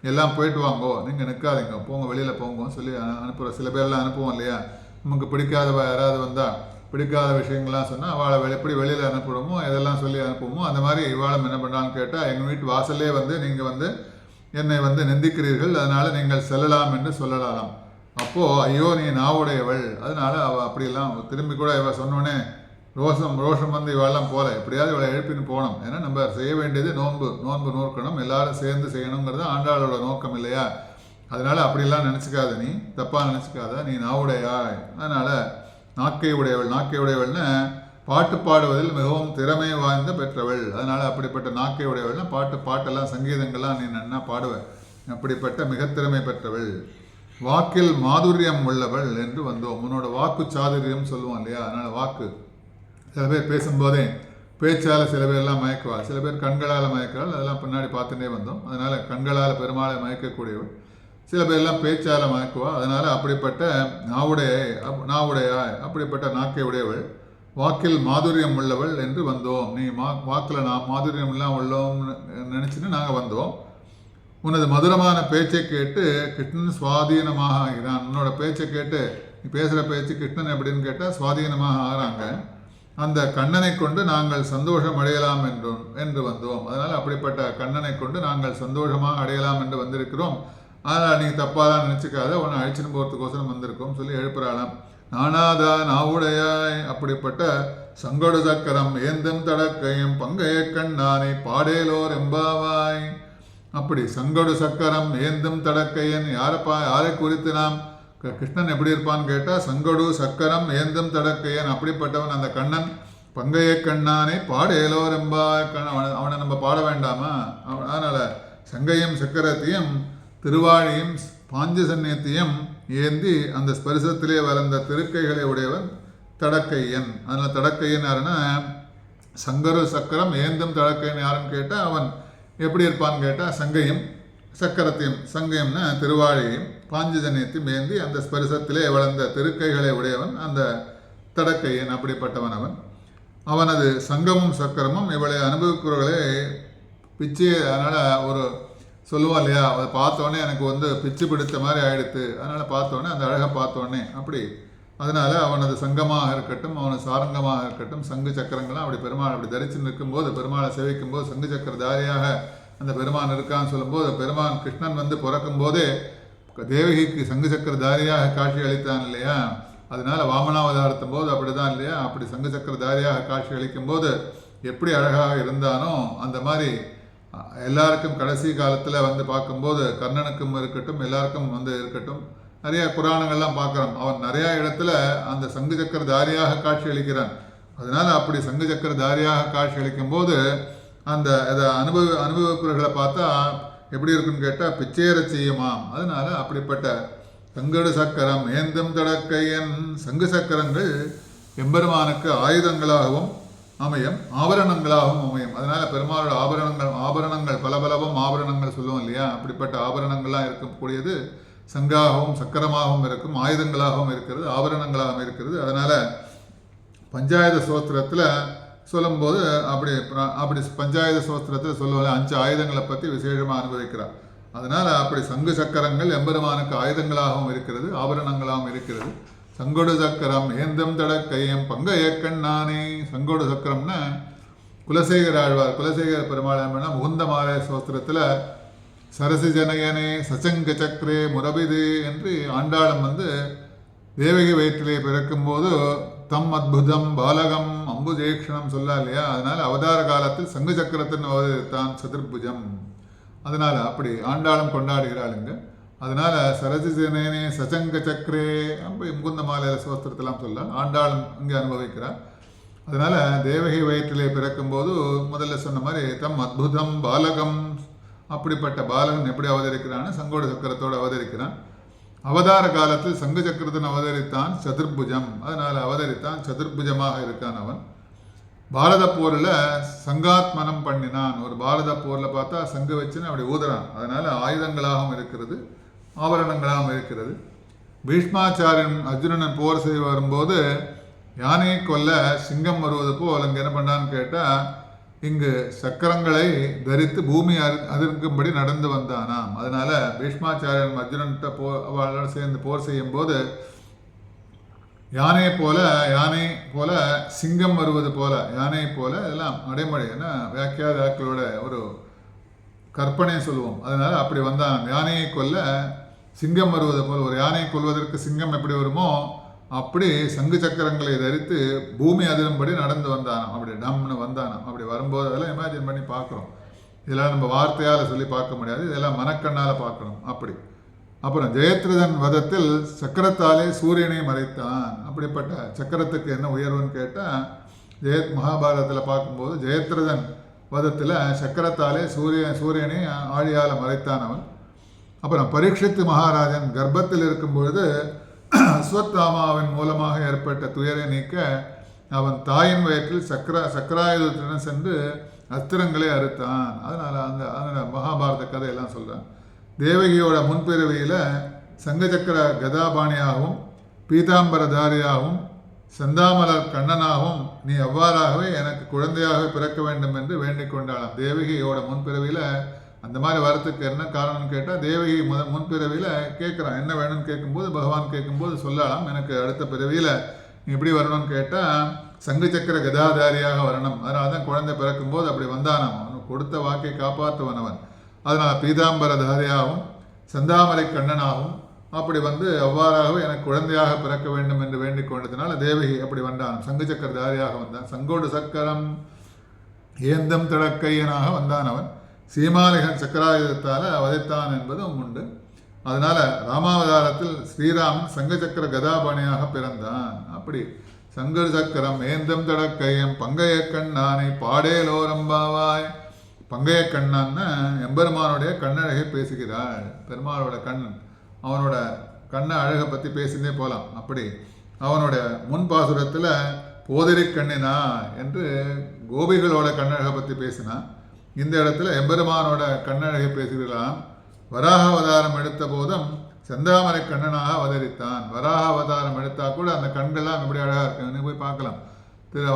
எல்லாம் போயிட்டு வாங்கோ, நீங்கள் நிற்காதீங்க, போங்க, வெளியில் போங்கன்னு சொல்லி அனுப்புகிற சில பேர்லாம் அனுப்புவோம் இல்லையா. நமக்கு பிடிக்காதவ யாராவது வந்தால் பிடிக்காத விஷயங்கள்லாம் சொன்னால் அவளை எப்படி வெளியில் அனுப்பிடுமோ இதெல்லாம் சொல்லி அனுப்புவோமோ, அந்த மாதிரி இவாளும் என்ன பண்ணான்னு கேட்டால், எங்கள் வீட்டு வாசல்லே நீங்கள் என்னை நிந்திக்கிறீர்கள், அதனால் நீங்கள் செல்லலாம் என்று சொல்லலாம். அப்போது ஐயோ நீ நாவுடையவள், அதனால் அவள் அப்படிலாம் திரும்பி கூட இவள் சொன்னோடனே ரோஷம் இவெல்லாம் போகல, எப்படியாவது இவளை எழுப்பின்னு போகணும். ஏன்னா நம்ம செய்ய வேண்டியது நோன்பு நோக்கணும், எல்லாரும் சேர்ந்து செய்யணுங்கிறது ஆண்டாளோட நோக்கம் இல்லையா. அதனால் அப்படிலாம் நினச்சிக்காத, நீ தப்பாக நினச்சிக்காத, நீ நாவுடையாய். அதனால் நாக்கை உடையவள்னு பாட்டு பாடுவதில் மிகவும் திறமை வாய்ந்த பெற்றவள். அதனால் அப்படிப்பட்ட நாக்கை உடையவள்னா பாட்டெல்லாம் சங்கீதங்கள்லாம் நீ நன்னா பாடுவேன், அப்படிப்பட்ட மிக திறமை பெற்றவள். வாக்கில் மாதுரியம் உள்ளவள் என்று வந்தோம். உன்னோட வாக்கு சாதுரியம் சொல்லுவோம் இல்லையா. அதனால் வாக்கு, சில பேர் பேசும்போதே பேச்சால் சில பேர்லாம் மயக்குவாள், சில பேர் கண்களால் மயக்கிறாள், அதெல்லாம் பின்னாடி பார்த்துட்டே வந்தோம். அதனால் கண்களால் பெருமாளை மயக்கக்கூடியவள், சில பேர்லாம் பேச்சால் மயக்குவா. அதனால் அப்படிப்பட்ட நாவுடையாய், அப்படிப்பட்ட நாக்கை உடையவள், வாக்கில் மாதுரியம் உள்ளவள் என்று வந்தோம். நீ வாக்கில் மாதுரியம் எல்லாம் உள்ளோம்னு நினச்சின்னு நாங்கள் வந்தோம். உனது மதுரமான பேச்சை கேட்டு கிருஷ்ணன் சுவாதீனமாக ஆகிறான். உன்னோட பேச்சை கேட்டு, நீ பேசுகிற பேச்சு கிருஷ்ணன் எப்படின்னு கேட்டால் சுவாதீனமாக ஆகிறாங்க. அந்த கண்ணனை கொண்டு நாங்கள் சந்தோஷம் அடையலாம் என்று வந்தோம். அதனால் அப்படிப்பட்ட கண்ணனை கொண்டு நாங்கள் சந்தோஷமாக அடையலாம் என்று வந்திருக்கிறோம். அதனால் நீங்கள் தப்பாதான் நினச்சிக்காத, உன்னை அழிச்சுன்னு போகிறதுக்கோசரம் வந்திருக்கோம் சொல்லி எழுப்புறாளாம். நானாதா நாவுடையாய், அப்படிப்பட்ட சங்கொடு சக்கரம் ஏந்தும் தடக்கையும் பங்கைய கண்ணானை பாடேலோர் எம்பாவாய். அப்படி சங்கொடு சக்கரம் ஏந்தும் தடக்கையன் யாரை குறித்து நாம் கிருஷ்ணன் எப்படி இருப்பான்னு கேட்டால், சங்கொடு சக்கரம் ஏந்தும் தடக்கையன் அப்படிப்பட்டவன் அந்த கண்ணன். பங்கைய கண்ணானை பாடேலோர் எம்பாய், அவனை நம்ம பாட வேண்டாமா. அதனால் சங்கையும் சக்கரத்தையும் திருவாழியும் பாஞ்சசன்யத்தையும் ஏந்தி அந்த ஸ்பரிசத்திலே வளர்ந்த திருக்கைகளை உடையவன் தடக்கையன். அதனால் தடக்கையன் யாருன்னா, சங்கரு சக்கரம் ஏந்தும் தடக்கையன் யாருன்னு கேட்டால் அவன் எப்படி இருப்பான்னு கேட்டால், சங்கையும் சக்கரத்தையும், சங்கயம்னா திருவாழியும் பாஞ்சஜன்யத்தையும் ஏந்தி அந்த ஸ்பரிசத்திலே வளர்ந்த திருக்கைகளை உடையவன் அந்த தடக்கையன். அப்படிப்பட்டவன் அவனது சங்கமும் சக்கரமும் இவளை அனுபவிக்கிறவர்களே பிச்சு. அதனால் ஒரு சொல்லுவான் இல்லையா, அதை பார்த்தோன்னே எனக்கு பிச்சு பிடித்த மாதிரி ஆயிடுத்து. அதனால் பார்த்தோன்னே அந்த அழகை பார்த்தோன்னே அப்படி. அதனால் அவனது சங்கமாக இருக்கட்டும், அவனது சாரங்கமாக இருக்கட்டும், சங்கு சக்கரங்கள்லாம் அப்படி பெருமாள் அப்படி தரிச்சு நிற்கும்போது, பெருமாளை சேவிக்கும்போது சங்கு சக்கர தாரியாக அந்த பெருமான் இருக்கான்னு சொல்லும்போது, பெருமான் கிருஷ்ணன் பிறக்கும் போதே தேவகிக்கு சங்கு சக்கர தாரியாக காட்சி அளித்தான் இல்லையா. அதனால வாமனாவதாரத்தும் போது அப்படிதான் இல்லையா. அப்படி சங்கு சக்கர தாரியாக காட்சி அளிக்கும் போது எப்படி அழகாக இருந்தானோ அந்த மாதிரி எல்லாருக்கும் கடைசி காலத்தில் பார்க்கும்போது கர்ணனுக்கும் இருக்கட்டும், எல்லாருக்கும் இருக்கட்டும், நிறைய புராணங்கள்லாம் பார்க்குறோம். அவன் நிறையா இடத்துல அந்த சங்கு சக்கர தாரியாக காட்சி அளிக்கிறான். அதனால அப்படி சங்கு சக்கர தாரியாக காட்சி அளிக்கும் போது அந்த இதை அனுபவிக்கிறவர்களை பார்த்தா எப்படி இருக்குன்னு கேட்டால் பிச்சேர செய்யுமாம். அதனால அப்படிப்பட்ட சங்கடு சக்கரம் ஏந்தும் தடக்கையன் சங்கு சக்கரங்கள் எம்பெருமானுக்கு ஆயுதங்களாகவும் அமையும், ஆபரணங்களாகவும் அமையும். அதனால பெருமாளோட ஆபரணங்கள் பலபலவும் ஆபரணங்கள் சொல்லுவோம் இல்லையா. அப்படிப்பட்ட ஆபரணங்கள்லாம் இருக்கக்கூடியது சங்காகவும் சக்கரமாகவும் இருக்கும், ஆயுதங்களாகவும் இருக்கிறது, ஆபரணங்களாகவும் இருக்கிறது. அதனால பஞ்சாயத ஸ்தோத்திரத்தில் சொல்லும்போது அப்படி பஞ்சாயத ஸ்தோத்திரத்தில் சொல்லுவாங்க 5 ஆயுதங்களை பற்றி விசேஷமாக அனுபவிக்கிறார். அதனால் அப்படி சங்கு சக்கரங்கள் எம்பெருமானுக்கு ஆயுதங்களாகவும் இருக்கிறது, ஆபரணங்களாகவும் இருக்கிறது. சங்கொடு சக்கரம் ஏந்தம் தடக்கையம் பங்கைய கண்ணானே. சங்கொடு சக்கரம்னா குலசேகர ஆழ்வார், குலசேகர பெருமாள் முகுந்த மாலை ஸ்தோத்திரத்தில் சரசி ஜனயனே சச்சங்க சக்கரே முரபிது என்று ஆண்டாளம் தேவகி வயிற்றிலே பிறக்கும்போது தம் அத்புதம் பாலகம் அம்புஜேக்ஷணம் சொல்லா இல்லையா. அதனால் அவதார காலத்தில் சங்கு சக்கரத்தின் தான் சதுர்புஜம். அதனால் அப்படி ஆண்டாளும் கொண்டாடுகிறாளுங்க. அதனால் சரசிசேனே சசங்க சக்கரே அப்படி முகுந்த மாலையில் சோஸ்திரத்தெல்லாம் சொல்லலாம். ஆண்டாளும் இங்கே அனுபவிக்கிறார். அதனால் தேவகி வயிற்றிலே பிறக்கும்போது முதல்ல சொன்ன மாதிரி தம் அத்புதம் பாலகம், அப்படிப்பட்ட பாலகன் எப்படி அவதரிக்கிறான்னு சங்கோட சக்கரத்தோடு அவதரிக்கிறான். அவதார காலத்தில் சங்கு சக்கரத்தின் அவதரித்தான் சதுர்புஜம், அதனால் அவதரித்தான் சதுர்புஜமாக இருக்கான் அவன். பாரத போரில் சங்காத்மனம் பண்ணினான். ஒரு பாரத போரில் பார்த்தா சங்கு வச்சுன்னு அப்படி ஊதுறான். அதனால் ஆயுதங்களாகவும் இருக்கிறது, ஆபரணங்களாகவும் இருக்கிறது. பீஷ்மாச்சாரியன் அர்ஜுனன் போர் செய்ய வரும்போது யானையை கொல்ல சிங்கம் வருவது போல் அங்கே என்ன பண்ணான்னு கேட்டால் இங்கு சக்கரங்களை தரித்து பூமி அதிர்க்கும்படி நடந்து வந்தானாம். அதனால் பீஷ்மாச்சாரியன் அர்ஜுனன்கிட்ட அவளோட சேர்ந்து போர் செய்யும் போது யானை போல சிங்கம் வருவது போல, யானை போல இதெல்லாம் நடைமுறை ஏன்னா வியாக்கியாதாக்களோட ஒரு கற்பனை சொல்லுவோம். அதனால் அப்படி வந்தான். யானையை கொல்ல சிங்கம் வருவது போல், ஒரு யானையை கொல்வதற்கு சிங்கம் எப்படி வருமோ அப்படி சங்கு சக்கரங்களை தரித்து பூமி அதிரும்படி நடந்து வந்தானாம். அப்படி டம்னு வந்தானாம். அப்படி வரும்போது அதெல்லாம் இமேஜின் பண்ணி பார்க்குறோம். இதெல்லாம் நம்ம வார்த்தையால் சொல்லி பார்க்க முடியாது, இதெல்லாம் மனக்கண்ணால் பார்க்கணும். அப்படி அப்புறம் ஜெயத்ரதன் வதத்தில் சக்கரத்தாலே சூரியனை மறைத்தான். அப்படிப்பட்ட சக்கரத்துக்கு என்ன உயர்வுன்னு கேட்டால் மகாபாரதத்தில் பார்க்கும்போது ஜெயத்ரதன் வதத்தில் சக்கரத்தாலே சூரியனை ஆழியால் மறைத்தான் அவன். அப்புறம் பரீட்சித்து மகாராஜன் கர்ப்பத்தில் இருக்கும் பொழுது அஸ்வத்தாமாவின் மூலமாக ஏற்பட்ட துயரை நீக்க அவன் தாயின் வயிற்றில் சக்கராயுதத்துடன் சென்று அஸ்திரங்களை அறுத்தான். அதனால் அந்த மகாபாரத கதையெல்லாம் சொல்கிறான். தேவகியோட முன்பிறவியில் சங்கச்சக்கர கதாபாணியாகவும் பீதாம்பரதாரியாகவும் செந்தாமலர் கண்ணனாகவும் நீ அவ்வாறாகவே எனக்கு குழந்தையாக பிறக்க வேண்டும் என்று வேண்டிக் கொண்டாளாம். தேவகியோட முன்பிறவியில் அந்த மாதிரி வரத்துக்கு என்ன காரணம்னு கேட்டால் தேவகி முன்பிறவியில் கேட்குறான் என்ன வேணும்னு கேட்கும்போது பகவான் கேட்கும்போது சொல்லலாம் எனக்கு அடுத்த பிறவியில் நீ எப்படி வரணும்னு கேட்டால் சங்கு சக்கர கதாதாரியாக வரணும். அதனால தான் குழந்தை பிறக்கும்போது அப்படி வந்தானாம். அவன் கொடுத்த வாக்கை காப்பாற்றுவன் அவன். அதனால் பீதாம்பரதாரியாகவும் செந்தாமரை கண்ணனாகவும் அப்படி அவ்வாறாகவே எனக்கு குழந்தையாக பிறக்க வேண்டும் என்று வேண்டிக் கொண்டதுனால தேவகி அப்படி வந்தான். சங்கு சக்கர தாரியாக வந்தான். சங்கோடு சக்கரம் ஏந்தம் தடக்கையனாக வந்தான் அவன். சீமாலிகன் சக்கராயுதத்தால் வதைத்தான் என்பதும் உண்டு. அதனால் ராமாவதாரத்தில் ஸ்ரீராமன் சங்க சக்கர கதாபாணியாக பிறந்தான். அப்படி சங்கு சக்கரம் ஏந்தம் தடக்கையம் பங்கைய கண்ணானை பாடேலோரம்பாவாய். பங்கைய கண்ணான்னு எம்பெருமானுடைய கண்ணழகை பேசுகிறாள். பெருமாளோட கண்ணன் அவனோட கண்ணை அழகை பற்றி பேசினே போகலாம். அப்படி அவனுடைய முன்பாசுரத்தில் போதிரி கண்ணினா என்று கோபிகளோட கண்ணழகை பற்றி பேசினான். இந்த இடத்துல எம்பெருமானோட கண்ணழகை பேசுகிறான். வராக அவதாரம் எடுத்த போதும் செந்தாமரை கண்ணனாக அவதரித்தான். வராக அவதாரம் எடுத்தால் கூட அந்த கண்கள்லாம் எப்படி அழகாக இருக்குன்னு போய் பார்க்கலாம்.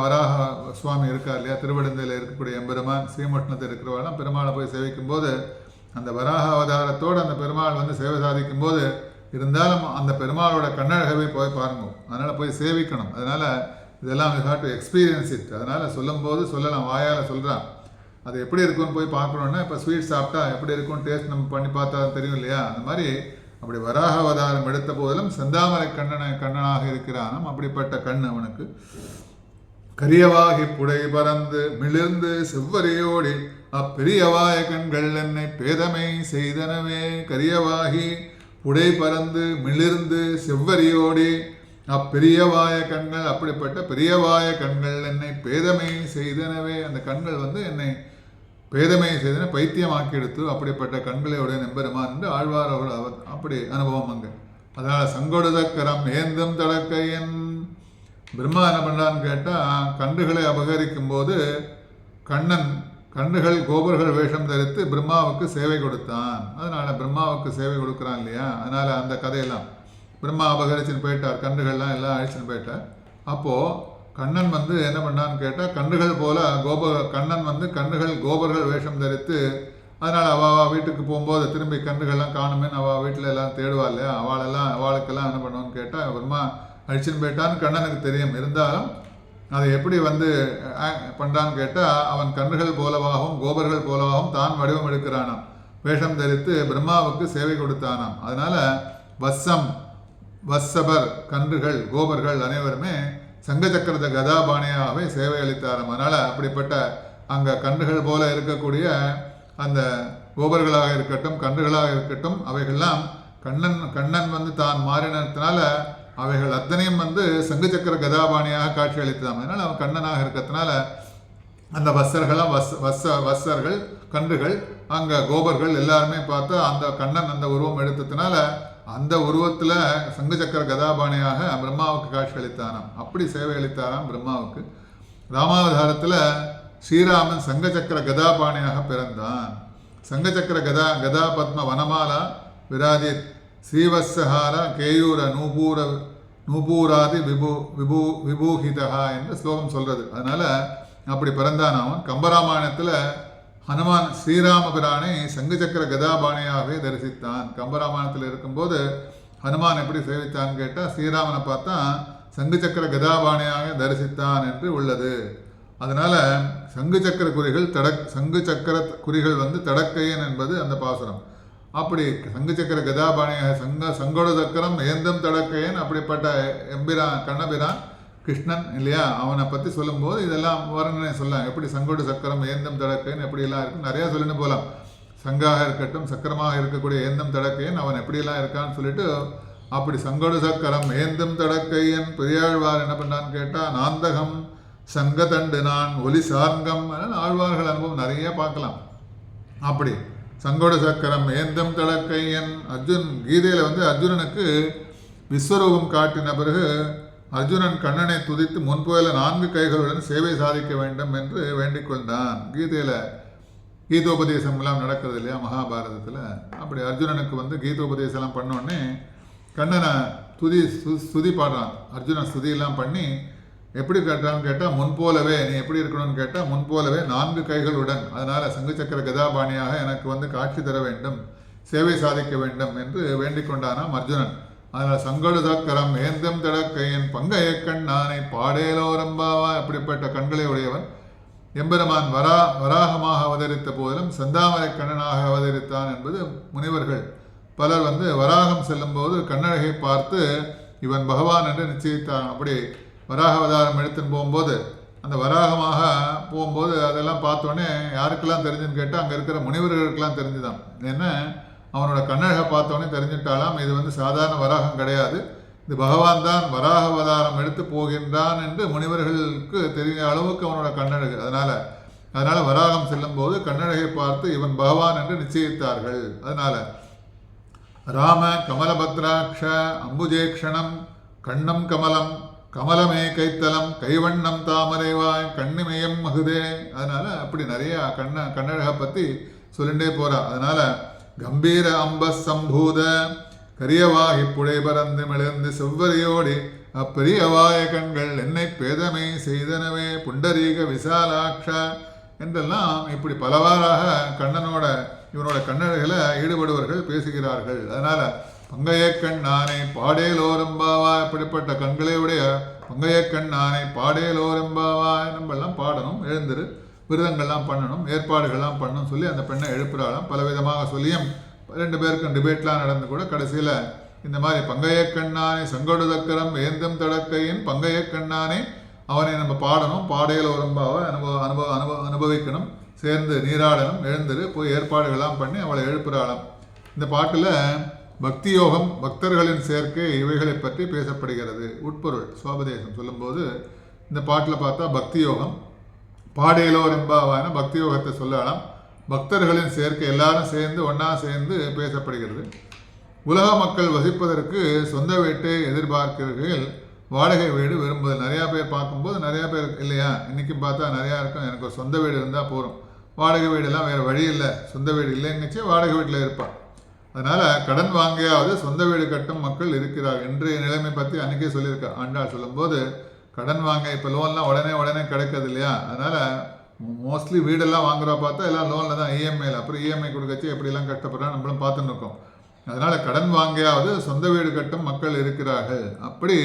வராக சுவாமி இருக்கார் இல்லையா, திருவடந்தையில் இருக்கக்கூடிய எம்பெருமான் ஸ்ரீமுஷ்ணத்தில் இருக்கிறவெல்லாம் பெருமாளை போய் சேவிக்கும் போது அந்த வராக அவதாரத்தோடு அந்த பெருமாள் சேவை சாதிக்கும் போது இருந்தாலும் அந்த பெருமாளோட கண்ணழகவே போய் பாருங்க. அதனால் போய் சேவிக்கணும். அதனால் இதெல்லாம் ஹாட் டு எக்ஸ்பீரியன்ஸ் இட். அதனால் சொல்லும்போது சொல்லலாம், வாயால் சொல்கிறான். அது எப்படி இருக்குன்னு போய் பார்க்கணுன்னா இப்போ ஸ்வீட் சாப்பிட்டா எப்படி இருக்குன்னு டேஸ்ட் நம்ம பண்ணி பார்த்தா தெரியும் இல்லையா. அந்த மாதிரி அப்படி வராக அவதாரம் எடுத்த போதிலும் செந்தாமரை கண்ணனாக இருக்கிறானாம். அப்படிப்பட்ட கண் அவனுக்கு. கரியவாகி புடை பறந்து மிளிர்ந்து செவ்வரியோடி அப்பெரியவாய கண்கள் என்னை பேதமை செய்தனவே. கரியவாகி புடை பறந்து மிளிர்ந்து செவ்வரியோடி அப்பெரியவாய கண்கள், அப்படிப்பட்ட பெரியவாய கண்கள் என்னை பேதமை செய்தனவே. அந்த கண்கள் என்னை பேதமை செய்தன, பைத்தியமாக்கி எடுத்து அப்படிப்பட்ட கண்களையுடைய நெம்பெருமான் என்று ஆழ்வார் அவர் அப்படி அனுபவம் அங்கே. அதனால் சங்கொடு சக்கரம் ஏந்தும் தடக்கையன். பிரம்மா என்ன பண்ணான்னு கேட்டால் கன்றுகளை அபகரிக்கும் போது கன்றுகள் கோபர்கள் வேஷம் தரித்து பிரம்மாவுக்கு சேவை கொடுத்தான். அதனால் பிரம்மாவுக்கு சேவை கொடுக்குறான் இல்லையா. அதனால் அந்த கதையெல்லாம் பிரம்மா அபகரிச்சுன்னு போயிட்டார். கன்றுகள்லாம் எல்லாம் அழிச்சுன்னு போயிட்டார். அப்போது கண்ணன் என்ன பண்ணான்னு கேட்டால் கன்றுகள் போல கன்றுகள் கோபர்கள் வேஷம் தரித்து, அதனால் வீட்டுக்கு போகும்போது திரும்பி கன்றுகள்லாம் காணுமேன்னு வீட்டில் எல்லாம் தேடுவா இல்லையா. அவளுக்கெல்லாம் என்ன பண்ணுவான்னு கேட்டால் பிரம்மா அழிச்சுன்னு போயிட்டான்னு கண்ணனுக்கு தெரியும். இருந்தாலும் அதை எப்படி பண்ணுறான்னு கேட்டால் அவன் கன்றுகள் போலவாகவும் கோபர்கள் போலவாகவும் தான் வடிவம் எடுக்கிறானாம். வேஷம் தரித்து பிரம்மாவுக்கு சேவை கொடுத்தானாம். அதனால் வத்சபர் கன்றுகள் கோபர்கள் அனைவருமே சங்க சக்கரத கதாபாணியாகவே சேவை அளித்தாராம். அதனால் அப்படிப்பட்ட அங்கே கன்றுகள் போல இருக்கக்கூடிய அந்த கோபர்களாக இருக்கட்டும், கன்றுகளாக இருக்கட்டும், அவைகள்லாம் கண்ணன் வந்து தான் மாறினதுனால அவைகள் அத்தனையும் வந்து சங்கு சக்கர கதாபாணியாக காட்சி அளித்ததாம். அதனால் அவன் கண்ணனாக இருக்கிறதுனால அந்த வஸ்ஸர்கள், கன்றுகள், அங்கே கோபர்கள் எல்லாருமே பார்த்தா அந்த கண்ணன் அந்த உருவம் எடுத்ததுனால அந்த உருவத்தில் சங்கு சக்கர கதாபாணியாக பிரம்மாவுக்கு காட்சி அளித்தானாம். அப்படி சேவை அளித்தாராம் பிரம்மாவுக்கு. ராமாவதாரத்தில் ஸ்ரீராமன் சங்க சக்கர கதாபாணியாக பிறந்தான். சங்க சக்கர கதா பத்ம வனமாலா விராஜித் ஸ்ரீவத்சஹார கேயூர நூபூராதி விபூஹிதா என்று ஸ்லோகம் சொல்றது. அதனால அப்படி பிறந்தான் அவன். கம்பராமாயணத்தில் ஹனுமான் ஸ்ரீராம பிரானை சங்கு சக்கர கதாபாணியாகவே தரிசித்தான். கம்பராமாயணத்தில் இருக்கும்போது ஹனுமான் எப்படி சேவித்தான்னு கேட்டால் ஸ்ரீராமனை பார்த்தா சங்கு சக்கர கதாபாணியாக தரிசித்தான் என்று உள்ளது. அதனால சங்கு சக்கர குறிகள் வந்து தடக்கையன் என்பது அந்த பாசுரம். அப்படி சங்கு சக்கர கதாபாணியாக சங்கோட சக்கரம் ஏந்தம் தடக்கையன் அப்படிப்பட்ட எம்பிரான் கண்ணபிரான் கிருஷ்ணன் இல்லையா, அவனை பற்றி சொல்லும்போது இதெல்லாம் வர்ணனை சொல்லலாம். எப்படி சங்கோடு சக்கரம் ஏந்தம் தடக்கையன் எப்படியெல்லாம் இருக்கும் நிறையா சொல்லிட்டு போகலாம். சங்காக இருக்கட்டும், சக்கரமாக இருக்கக்கூடிய ஏந்தம் தடக்கையன் அவன் எப்படியெல்லாம் இருக்கான்னு சொல்லிட்டு அப்படி சங்கோடு சக்கரம் ஏந்தம் தடக்கையன் பெரியாழ்வார் என்ன பண்ணான்னு கேட்டால் நாந்தகம் சங்கதண்டு நான் ஒலி சார்கம் ஆழ்வார்கள் அனுபவம் நிறைய பார்க்கலாம். அப்படி சங்கோட சக்கரம் ஏந்தம் தடக்கையன் கீதையில் வந்து அர்ஜுனனுக்கு விஸ்வரூபம் காட்டின பிறகு அர்ஜுனன் கண்ணனை துதித்து முன்போல 4 கைகளுடன் சேவை சாதிக்க வேண்டும் என்று வேண்டிக் கொண்டான். கீதோபதேசம்லாம் நடக்கிறது இல்லையா மகாபாரதத்தில். அப்படி அர்ஜுனனுக்கு வந்து கீதோபதேசம்லாம் பண்ணோடனே கண்ணனை ஸ்துதி பாடுறான். அர்ஜுனன் ஸ்துதியெல்லாம் பண்ணி எப்படி கேட்டான்னு கேட்டால் முன்போலவே நீ எப்படி இருக்கணும்னு கேட்டால் முன்போலவே 4 கைகளுடன், அதனால் சங்கு சக்கர கதாபாணியாக எனக்கு வந்து காட்சி தர வேண்டும், சேவை சாதிக்க வேண்டும் என்று வேண்டிக் கொண்டானாம் அர்ஜுனன். அதனால் சங்கடு சக்கரம் ஏந்தம் தடக்கையன் பங்கைய கண்ணானை பாடேலோரம்பாவா அப்படிப்பட்ட கண்களை உடையவன் எம்பெருமான் வராகமாக அவதரித்த போதிலும் செந்தாமரை கண்ணனாக அவதரித்தான் என்பது முனிவர்கள் பலர் வந்து வராகம் செல்லும்போது கண்ணழகை பார்த்து இவன் பகவான் என்று நிச்சயித்தான். அப்படி வராக அவதாரம் எடுத்துன்னு போகும்போது அந்த வராகமாக போகும்போது அதெல்லாம் பார்த்தோன்னே யாருக்கெல்லாம் தெரிஞ்சுன்னு கேட்டால் அங்கே இருக்கிற முனிவர்களுக்கெல்லாம் தெரிஞ்சுதான். ஏன்னா அவனோட கண்ணழகை பார்த்தோன்னே தெரிஞ்சுட்டாலாம் இது வந்து சாதாரண வராகம் கிடையாது, இது பகவான் தான் வராக அவதாரம் எடுத்து போகின்றான் என்று முனிவர்களுக்கு தெரிஞ்ச அளவுக்கு அவனோட கண்ணழகு. அதனால வராகம் செல்லும்போது கண்ணழகை பார்த்து இவன் பகவான் என்று நிச்சயித்தார்கள். அதனால ராம கமலபத்ராட்ச அம்புஜேக்ஷணம் கண்ணம் கமலம் கமலமே கைத்தலம் கைவண்ணம் தாமரைவாய் கண்ணிமயம் மகுதே. அதனால அப்படி நிறைய கண்ணழகை பற்றி சொல்லிண்டே போறா. அதனால கம்பீர அம்பஸ் சம்பூத கரியவாகி புடை பறந்து மிளந்து செவ்வரியோடி அப்பெரியவாய கண்கள் என்னை பேதமை செய்தனவே புண்டரீக விசாலாட்ச என்றெல்லாம் இப்படி பலவாறாக இவனோட கண்ணழகில் ஈடுபடுவர்கள் பேசுகிறார்கள். அதனால பங்கைய கண் நானே பாடேலோரம்பாவா இப்படிப்பட்ட கண்களை உடைய பங்கைய கண் நானே பாடேலோரம்பாவாய் நம்மெல்லாம் பாடணும், எழுந்திரு, விரதங்கள்லாம் பண்ணணும், ஏற்பாடுகள்லாம் பண்ணணும் சொல்லி அந்த பெண்ணை எழுப்புறாளாம். பலவிதமாக சொல்லியும் 2 பேருக்கும் டிபேட்லாம் நடந்து கூட கடைசியில் இந்த மாதிரி பங்கைய கண்ணானே சங்கொடு சக்கரம் ஏந்தம் தடக்கையின் பங்கைய கண்ணானே அவனை நம்ம பாடணும், பாடையலோரம்பாவை அனுபவிக்கணும், சேர்ந்து நீராடணும், எழுந்திரு, போய் ஏற்பாடுகள்லாம் பண்ணி அவளை எழுப்புறாளாம். இந்த பாட்டில் பக்தி யோகம், பக்தர்களின் சேர்க்கை இவைகளை பற்றி பேசப்படுகிறது. உட்பொருள் சுவாபதேசம் சொல்லும்போது இந்த பாட்டில் பார்த்தா பக்தி யோகம் பாடையிலோர் என்பாவான பக்தி யோகத்தை சொல்லலாம். பக்தர்களின் சேர்க்கை எல்லாரும் சேர்ந்து ஒன்றா சேர்ந்து பேசப்படுகிறது. உலக மக்கள் வசிப்பதற்கு சொந்த வீட்டை எதிர்பார்க்கிறீர்கள், வாடகை வீடு விரும்புவது. நிறையா பேர் பார்க்கும்போது நிறையா பேர் இல்லையா, இன்றைக்கும் பார்த்தா நிறையா இருக்கும், எனக்கு ஒரு சொந்த வீடு இருந்தால் போகும், வாடகை வீடெல்லாம் வேறு வழி இல்லை, சொந்த வீடு இல்லைங்கச்சு வாடகை வீட்டில் இருப்பான். அதனால் கடன் வாங்கியாவது சொந்த வீடு கட்டும் மக்கள் இருக்கிறார். இன்றைய நிலைமை பற்றி அன்றைக்கே சொல்லியிருக்கா ஆண்டாள் சொல்லும்போது, கடன் வாங்க இப்போ லோன்லாம் உடனே கிடைக்கிறது இல்லையா, அதனால் மோஸ்ட்லி வீடெல்லாம் வாங்குறா பார்த்தா எல்லாம் லோனில் தான், இஎம்ஐயில். அப்புறம் இஎம்ஐ கொடுக்கச்சு எப்படிலாம் கஷ்டப்படுறான்னு நம்மளும் பார்த்துன்னு இருக்கோம். அதனால் கடன் வாங்கியாவது சொந்த வீடு கட்டும் மக்கள் இருக்கிறார்கள். அப்படி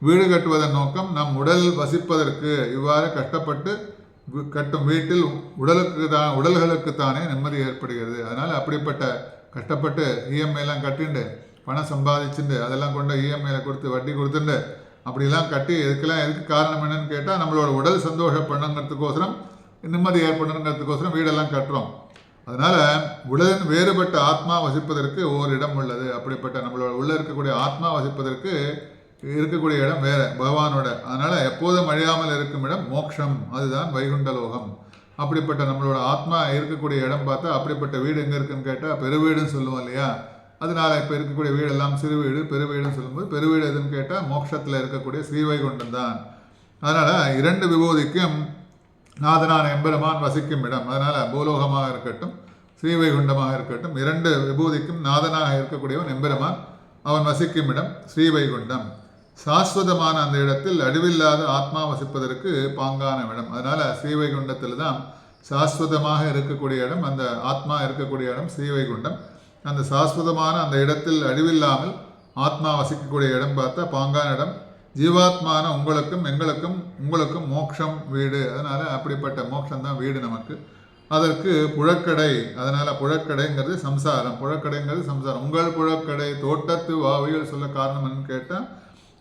வீடு கட்டுவதன் நோக்கம் நம் உடல் வசிப்பதற்கு. இவ்வாறு கஷ்டப்பட்டு கட்டும் வீட்டில் உடல்களுக்குத்தானே நிம்மதி ஏற்படுகிறது. அதனால் அப்படிப்பட்ட கஷ்டப்பட்டு இஎம்ஐலாம் கட்டிண்டு பணம் சம்பாதிச்சுண்டு அதெல்லாம் கொண்டு இஎம்ஐயில் கொடுத்து வட்டி கொடுத்துண்டு அப்படிலாம் கட்டி எதுக்கு காரணம் என்னன்னு கேட்டால் நம்மளோட உடல் சந்தோஷப்படணுங்கிறதுக்கோசரம், நிம்மதி ஏற்படணுங்கிறதுக்கோசரம் வீடெல்லாம் கட்டுறோம். அதனால உடலின் வேறுபட்ட ஆத்மா வசிப்பதற்கு ஓர் இடம் உள்ளது. அப்படிப்பட்ட நம்மளோட உள்ள இருக்கக்கூடிய ஆத்மா வசிப்பதற்கு இருக்கக்கூடிய இடம் வேற, பகவானோட. அதனால எப்போதும் அழியாமல் இருக்கும் இடம் மோட்சம், அதுதான் வைகுண்ட லோகம். அப்படிப்பட்ட நம்மளோட ஆத்மா இருக்கக்கூடிய இடம் பார்த்தா அப்படிப்பட்ட வீடு எங்கே இருக்குன்னு கேட்டால் பெருவீடுன்னு சொல்லுவோம் இல்லையா. அதனால இப்போ இருக்கக்கூடிய வீடெல்லாம் சிறு வீடு, பெருவீடுன்னு சொல்லும்போது பெருவீடு எதுன்னு கேட்டால் மோட்சத்தில் இருக்கக்கூடிய ஸ்ரீவைகுண்டம் தான். அதனால் இரண்டு விபூதிக்கும் நாதனான எம்பெருமான் வசிக்கும் இடம். அதனால் பூலோகமாக இருக்கட்டும் ஸ்ரீவைகுண்டமாக இருக்கட்டும், இரண்டு விபூதிக்கும் நாதனாக இருக்கக்கூடியவன் எம்பெருமான், அவன் வசிக்கும் இடம் ஸ்ரீவைகுண்டம். சாஸ்வதமான அந்த இடத்தில் அழிவில்லாத ஆத்மா வசிப்பதற்கு பாங்கான இடம். அதனால் ஸ்ரீவைகுண்டத்தில் தான் சாஸ்வதமாக இருக்கக்கூடிய இடம், அந்த ஆத்மா இருக்கக்கூடிய இடம் ஸ்ரீவைகுண்டம். அந்த சாஸ்வதமான அந்த இடத்தில் அழிவில்லாமல் ஆத்மா வசிக்கக்கூடிய இடம் பார்த்தா பாங்கான இடம். ஜீவாத்மான உங்களுக்கும் மோட்சம் வீடு. அதனால் அப்படிப்பட்ட மோட்சம் தான் வீடு நமக்கு. அதற்கு புழக்கடை, அதனால் புழக்கடைங்கிறது சம்சாரம். புழக்கடைங்கிறது சம்சாரம். உங்கள் புழக்கடை தோட்டத்து வாவியல் சொல்ல காரணம் என்னன்னு கேட்டால்,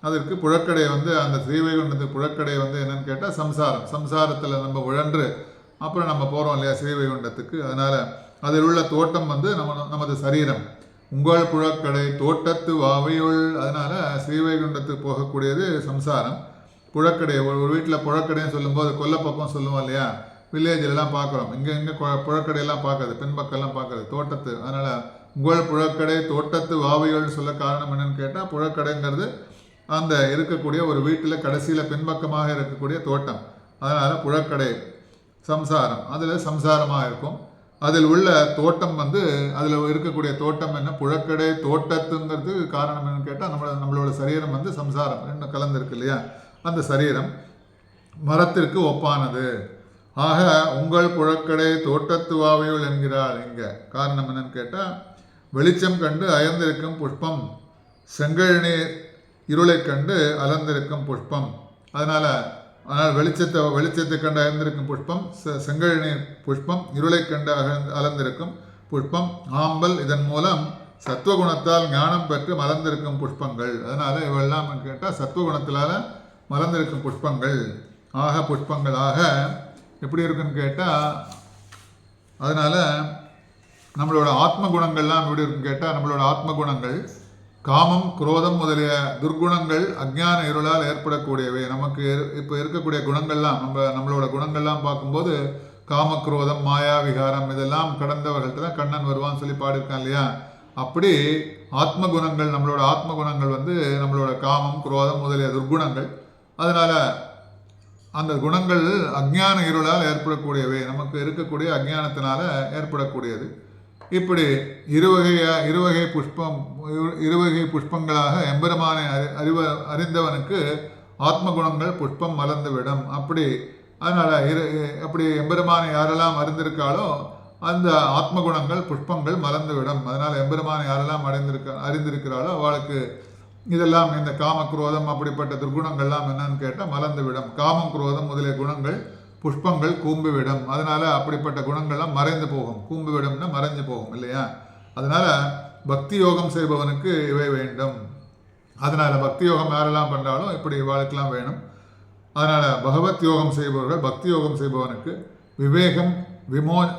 அதற்கு புழக்கடை அந்த ஸ்ரீவைகுண்டத்துக்கு புழக்கடை என்னன்னு கேட்டால் சம்சாரம். சம்சாரத்தில் நம்ம உழன்று அப்புறம் நம்ம போகிறோம் இல்லையா ஸ்ரீவைகுண்டத்துக்கு. அதனால் அதில் உள்ள தோட்டம் நமது சரீரம். உங்கள் புழக்கடை தோட்டத்து வாவையுள். அதனால் ஸ்ரீவைகுண்டத்துக்கு போகக்கூடியது சம்சாரம். புழக்கடை, ஒரு வீட்டில் புழக்கடைன்னு சொல்லும்போது கொல்லப்பக்கம் சொல்லுவோம் இல்லையா, வில்லேஜிலலாம் பார்க்குறோம். இங்கே புழக்கடையெல்லாம் பார்க்காது, பின்பக்கெல்லாம் பார்க்காது, தோட்டத்து. அதனால் உங்கள் புழக்கடை தோட்டத்து வாவையுள்னு சொல்ல காரணம் என்னன்னு கேட்டால், புழக்கடைங்கிறது அந்த இருக்கக்கூடிய ஒரு வீட்டில் கடைசியில் பின்பக்கமாக இருக்கக்கூடிய தோட்டம். அதனால் புழக்கடை சம்சாரம், அதில் சம்சாரமாக இருக்கும். அதில் உள்ள தோட்டம் அதில் இருக்கக்கூடிய தோட்டம் என்ன, புழக்கடை தோட்டத்துங்கிறது காரணம் என்னன்னு கேட்டால், நம்மளோட சரீரம் சம்சாரம் ரெண்டும் கலந்துருக்கு இல்லையா. அந்த சரீரம் மரத்திற்கு ஒப்பானது. ஆக உங்கள் புழக்கடை தோட்டத்து வாவையுள் என்கிறாள். இங்கே காரணம் என்னன்னு கேட்டால், வெளிச்சம் கண்டு அயர்ந்திருக்கும் புஷ்பம், செங்கழநீர் இருளை கண்டு அலர்ந்திருக்கும் புஷ்பம். அதனால் வெளிச்சத்தை கண்டு அயர்ந்திருக்கும் புஷ்பம் செங்கழநீர் புஷ்பம், இருளை கண்டு அலர்ந்திருக்கும் புஷ்பம் ஆம்பல். இதன் மூலம் சத்துவகுணத்தால் ஞானம் பெற்று மலர்ந்திருக்கும் புஷ்பங்கள். அதனால் இவெல்லாம் கேட்டால் சத்துவகுணத்தினால மலர்ந்திருக்கும் புஷ்பங்கள். புஷ்பங்கள் எப்படி இருக்குன்னு கேட்டால், அதனால் நம்மளோட ஆத்ம குணங்கள்லாம் எப்படி இருக்குன்னு கேட்டால், நம்மளோட ஆத்ம குணங்கள் காமம் குரோதம் முதலிய துர்குணங்கள் அஜ்ஞான இருளால் ஏற்படக்கூடியவை. நமக்கு இப்போ இருக்கக்கூடிய குணங்கள்லாம் நம்மளோட குணங்கள்லாம் பார்க்கும்போது காமக்ரோதம் மாயா விகாரம் இதெல்லாம் கடந்தவர்கள்ட்ட தான் கண்ணன் வருவான்னு சொல்லி பாடியிருக்கான் இல்லையா. அப்படி ஆத்ம குணங்கள், நம்மளோட ஆத்ம குணங்கள் நம்மளோட காமம் குரோதம் முதலிய துர்குணங்கள். அதனால் அந்த குணங்கள் அஜ்ஞான இருளால் ஏற்படக்கூடியவை, நமக்கு இருக்கக்கூடிய அஜ்ஞானத்தினால ஏற்படக்கூடியது. இப்படி இருவகை புஷ்பங்களாக எம்பெருமானை அறிந்தவனுக்கு ஆத்ம குணங்கள் புஷ்பம் மலர்ந்துவிடும். அதனால் அப்படி எம்பெருமானை யாரெல்லாம் அறிந்திருக்காளோ அந்த ஆத்ம குணங்கள் புஷ்பங்கள் மலர்ந்துவிடும். அதனால் எம்பெருமானை யாரெல்லாம் அறிந்திருக்கிறாளோ அவளுக்கு இதெல்லாம் இந்த காமக்ரோதம் அப்படிப்பட்ட துர்குணங்கள்லாம் என்னன்னு கேட்டால் மலர்ந்துவிடும். காமம் குரோதம் முதலிய குணங்கள் புஷ்பங்கள் கூம்பிவிடும். அதனால் அப்படிப்பட்ட குணங்கள்லாம் மறைந்து போகும். கூம்பிவிடும்னா மறைஞ்சு போகும் இல்லையா. அதனால் பக்தி யோகம் செய்பவனுக்கு இவை வேண்டும். அதனால் பக்தி யோகம் யாரெல்லாம் பண்ணுறாலும் இப்படி இவாளுக்கெல்லாம் வேணும். அதனால் பகவத் யோகம் செய்பவர்கள், பக்தி யோகம் செய்பவனுக்கு விவேகம்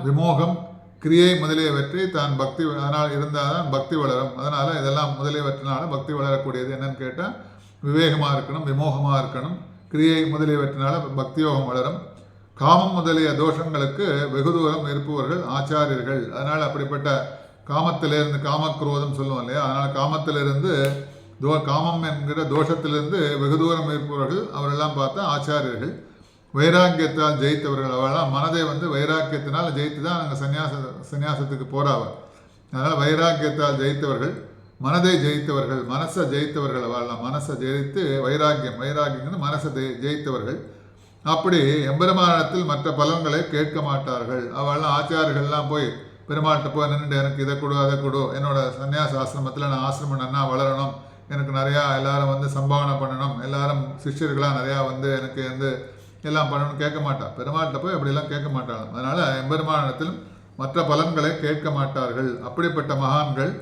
விமோகம் கிரியை முதலியவற்றை தான் பக்தி, அதனால் இருந்தால் தான் பக்தி வளரும். அதனால் இதெல்லாம் முதலியவற்றினால பக்தி வளரக்கூடியது. என்னன்னு கேட்டால் விவேகமாக இருக்கணும், விமோகமாக இருக்கணும், கிரியை முதலியவற்றினால பக்தி யோகம் வளரும். காமம் முதலிய தோஷங்களுக்கு வெகு தூரம் இருப்பவர்கள் ஆச்சாரியர்கள். அதனால் அப்படிப்பட்ட காமத்திலிருந்து, காமக்ரோதம் சொல்லுவோம் இல்லையா, அதனால் காமத்திலிருந்து காமம் என்கிற தோஷத்திலிருந்து வெகு தூரம் இருப்பவர்கள் அவரெல்லாம் பார்த்தா ஆச்சாரியர்கள். வைராக்கியத்தால் ஜெயித்தவர்கள், அவெல்லாம் மனதை வைராக்கியத்தினால் ஜெயித்து தான் நாங்கள் சந்நியாசத்துக்கு போகிறாவர். அதனால் வைராக்கியத்தால் ஜெயித்தவர்கள், மனதை ஜெயித்தவர்கள், மனசை ஜெயித்தவர்கள், அவெல்லாம் மனசை ஜெயித்து வைராக்கியங்கிறது மனசை ஜெயித்தவர்கள். அப்படி எம்பெருமானத்தில் மற்ற பலன்களை கேட்க மாட்டார்கள். அவெல்லாம் ஆச்சாரியர்கள்லாம் போய் பெருமாள்கிட்ட போய் நின்று எனக்கு இதை கொடு அதை கொடு, என்னோட சன்னியாச ஆசிரமத்தில் நான் ஆசிரமம் நன்னா வளரணும், எனக்கு நிறையா எல்லாரும் சம்பாவனை பண்ணணும், எல்லாரும் சிஷ்யர்களாக நிறையா எனக்கு எல்லாம் பண்ணணும்னு கேட்க மாட்டாள். பெருமாள்கிட்ட போய் அப்படிலாம் கேட்க மாட்டாள். அதனால் எம்பெருமானத்திலும் மற்ற பலன்களை கேட்க மாட்டார்கள். அப்படிப்பட்ட மகான்கள்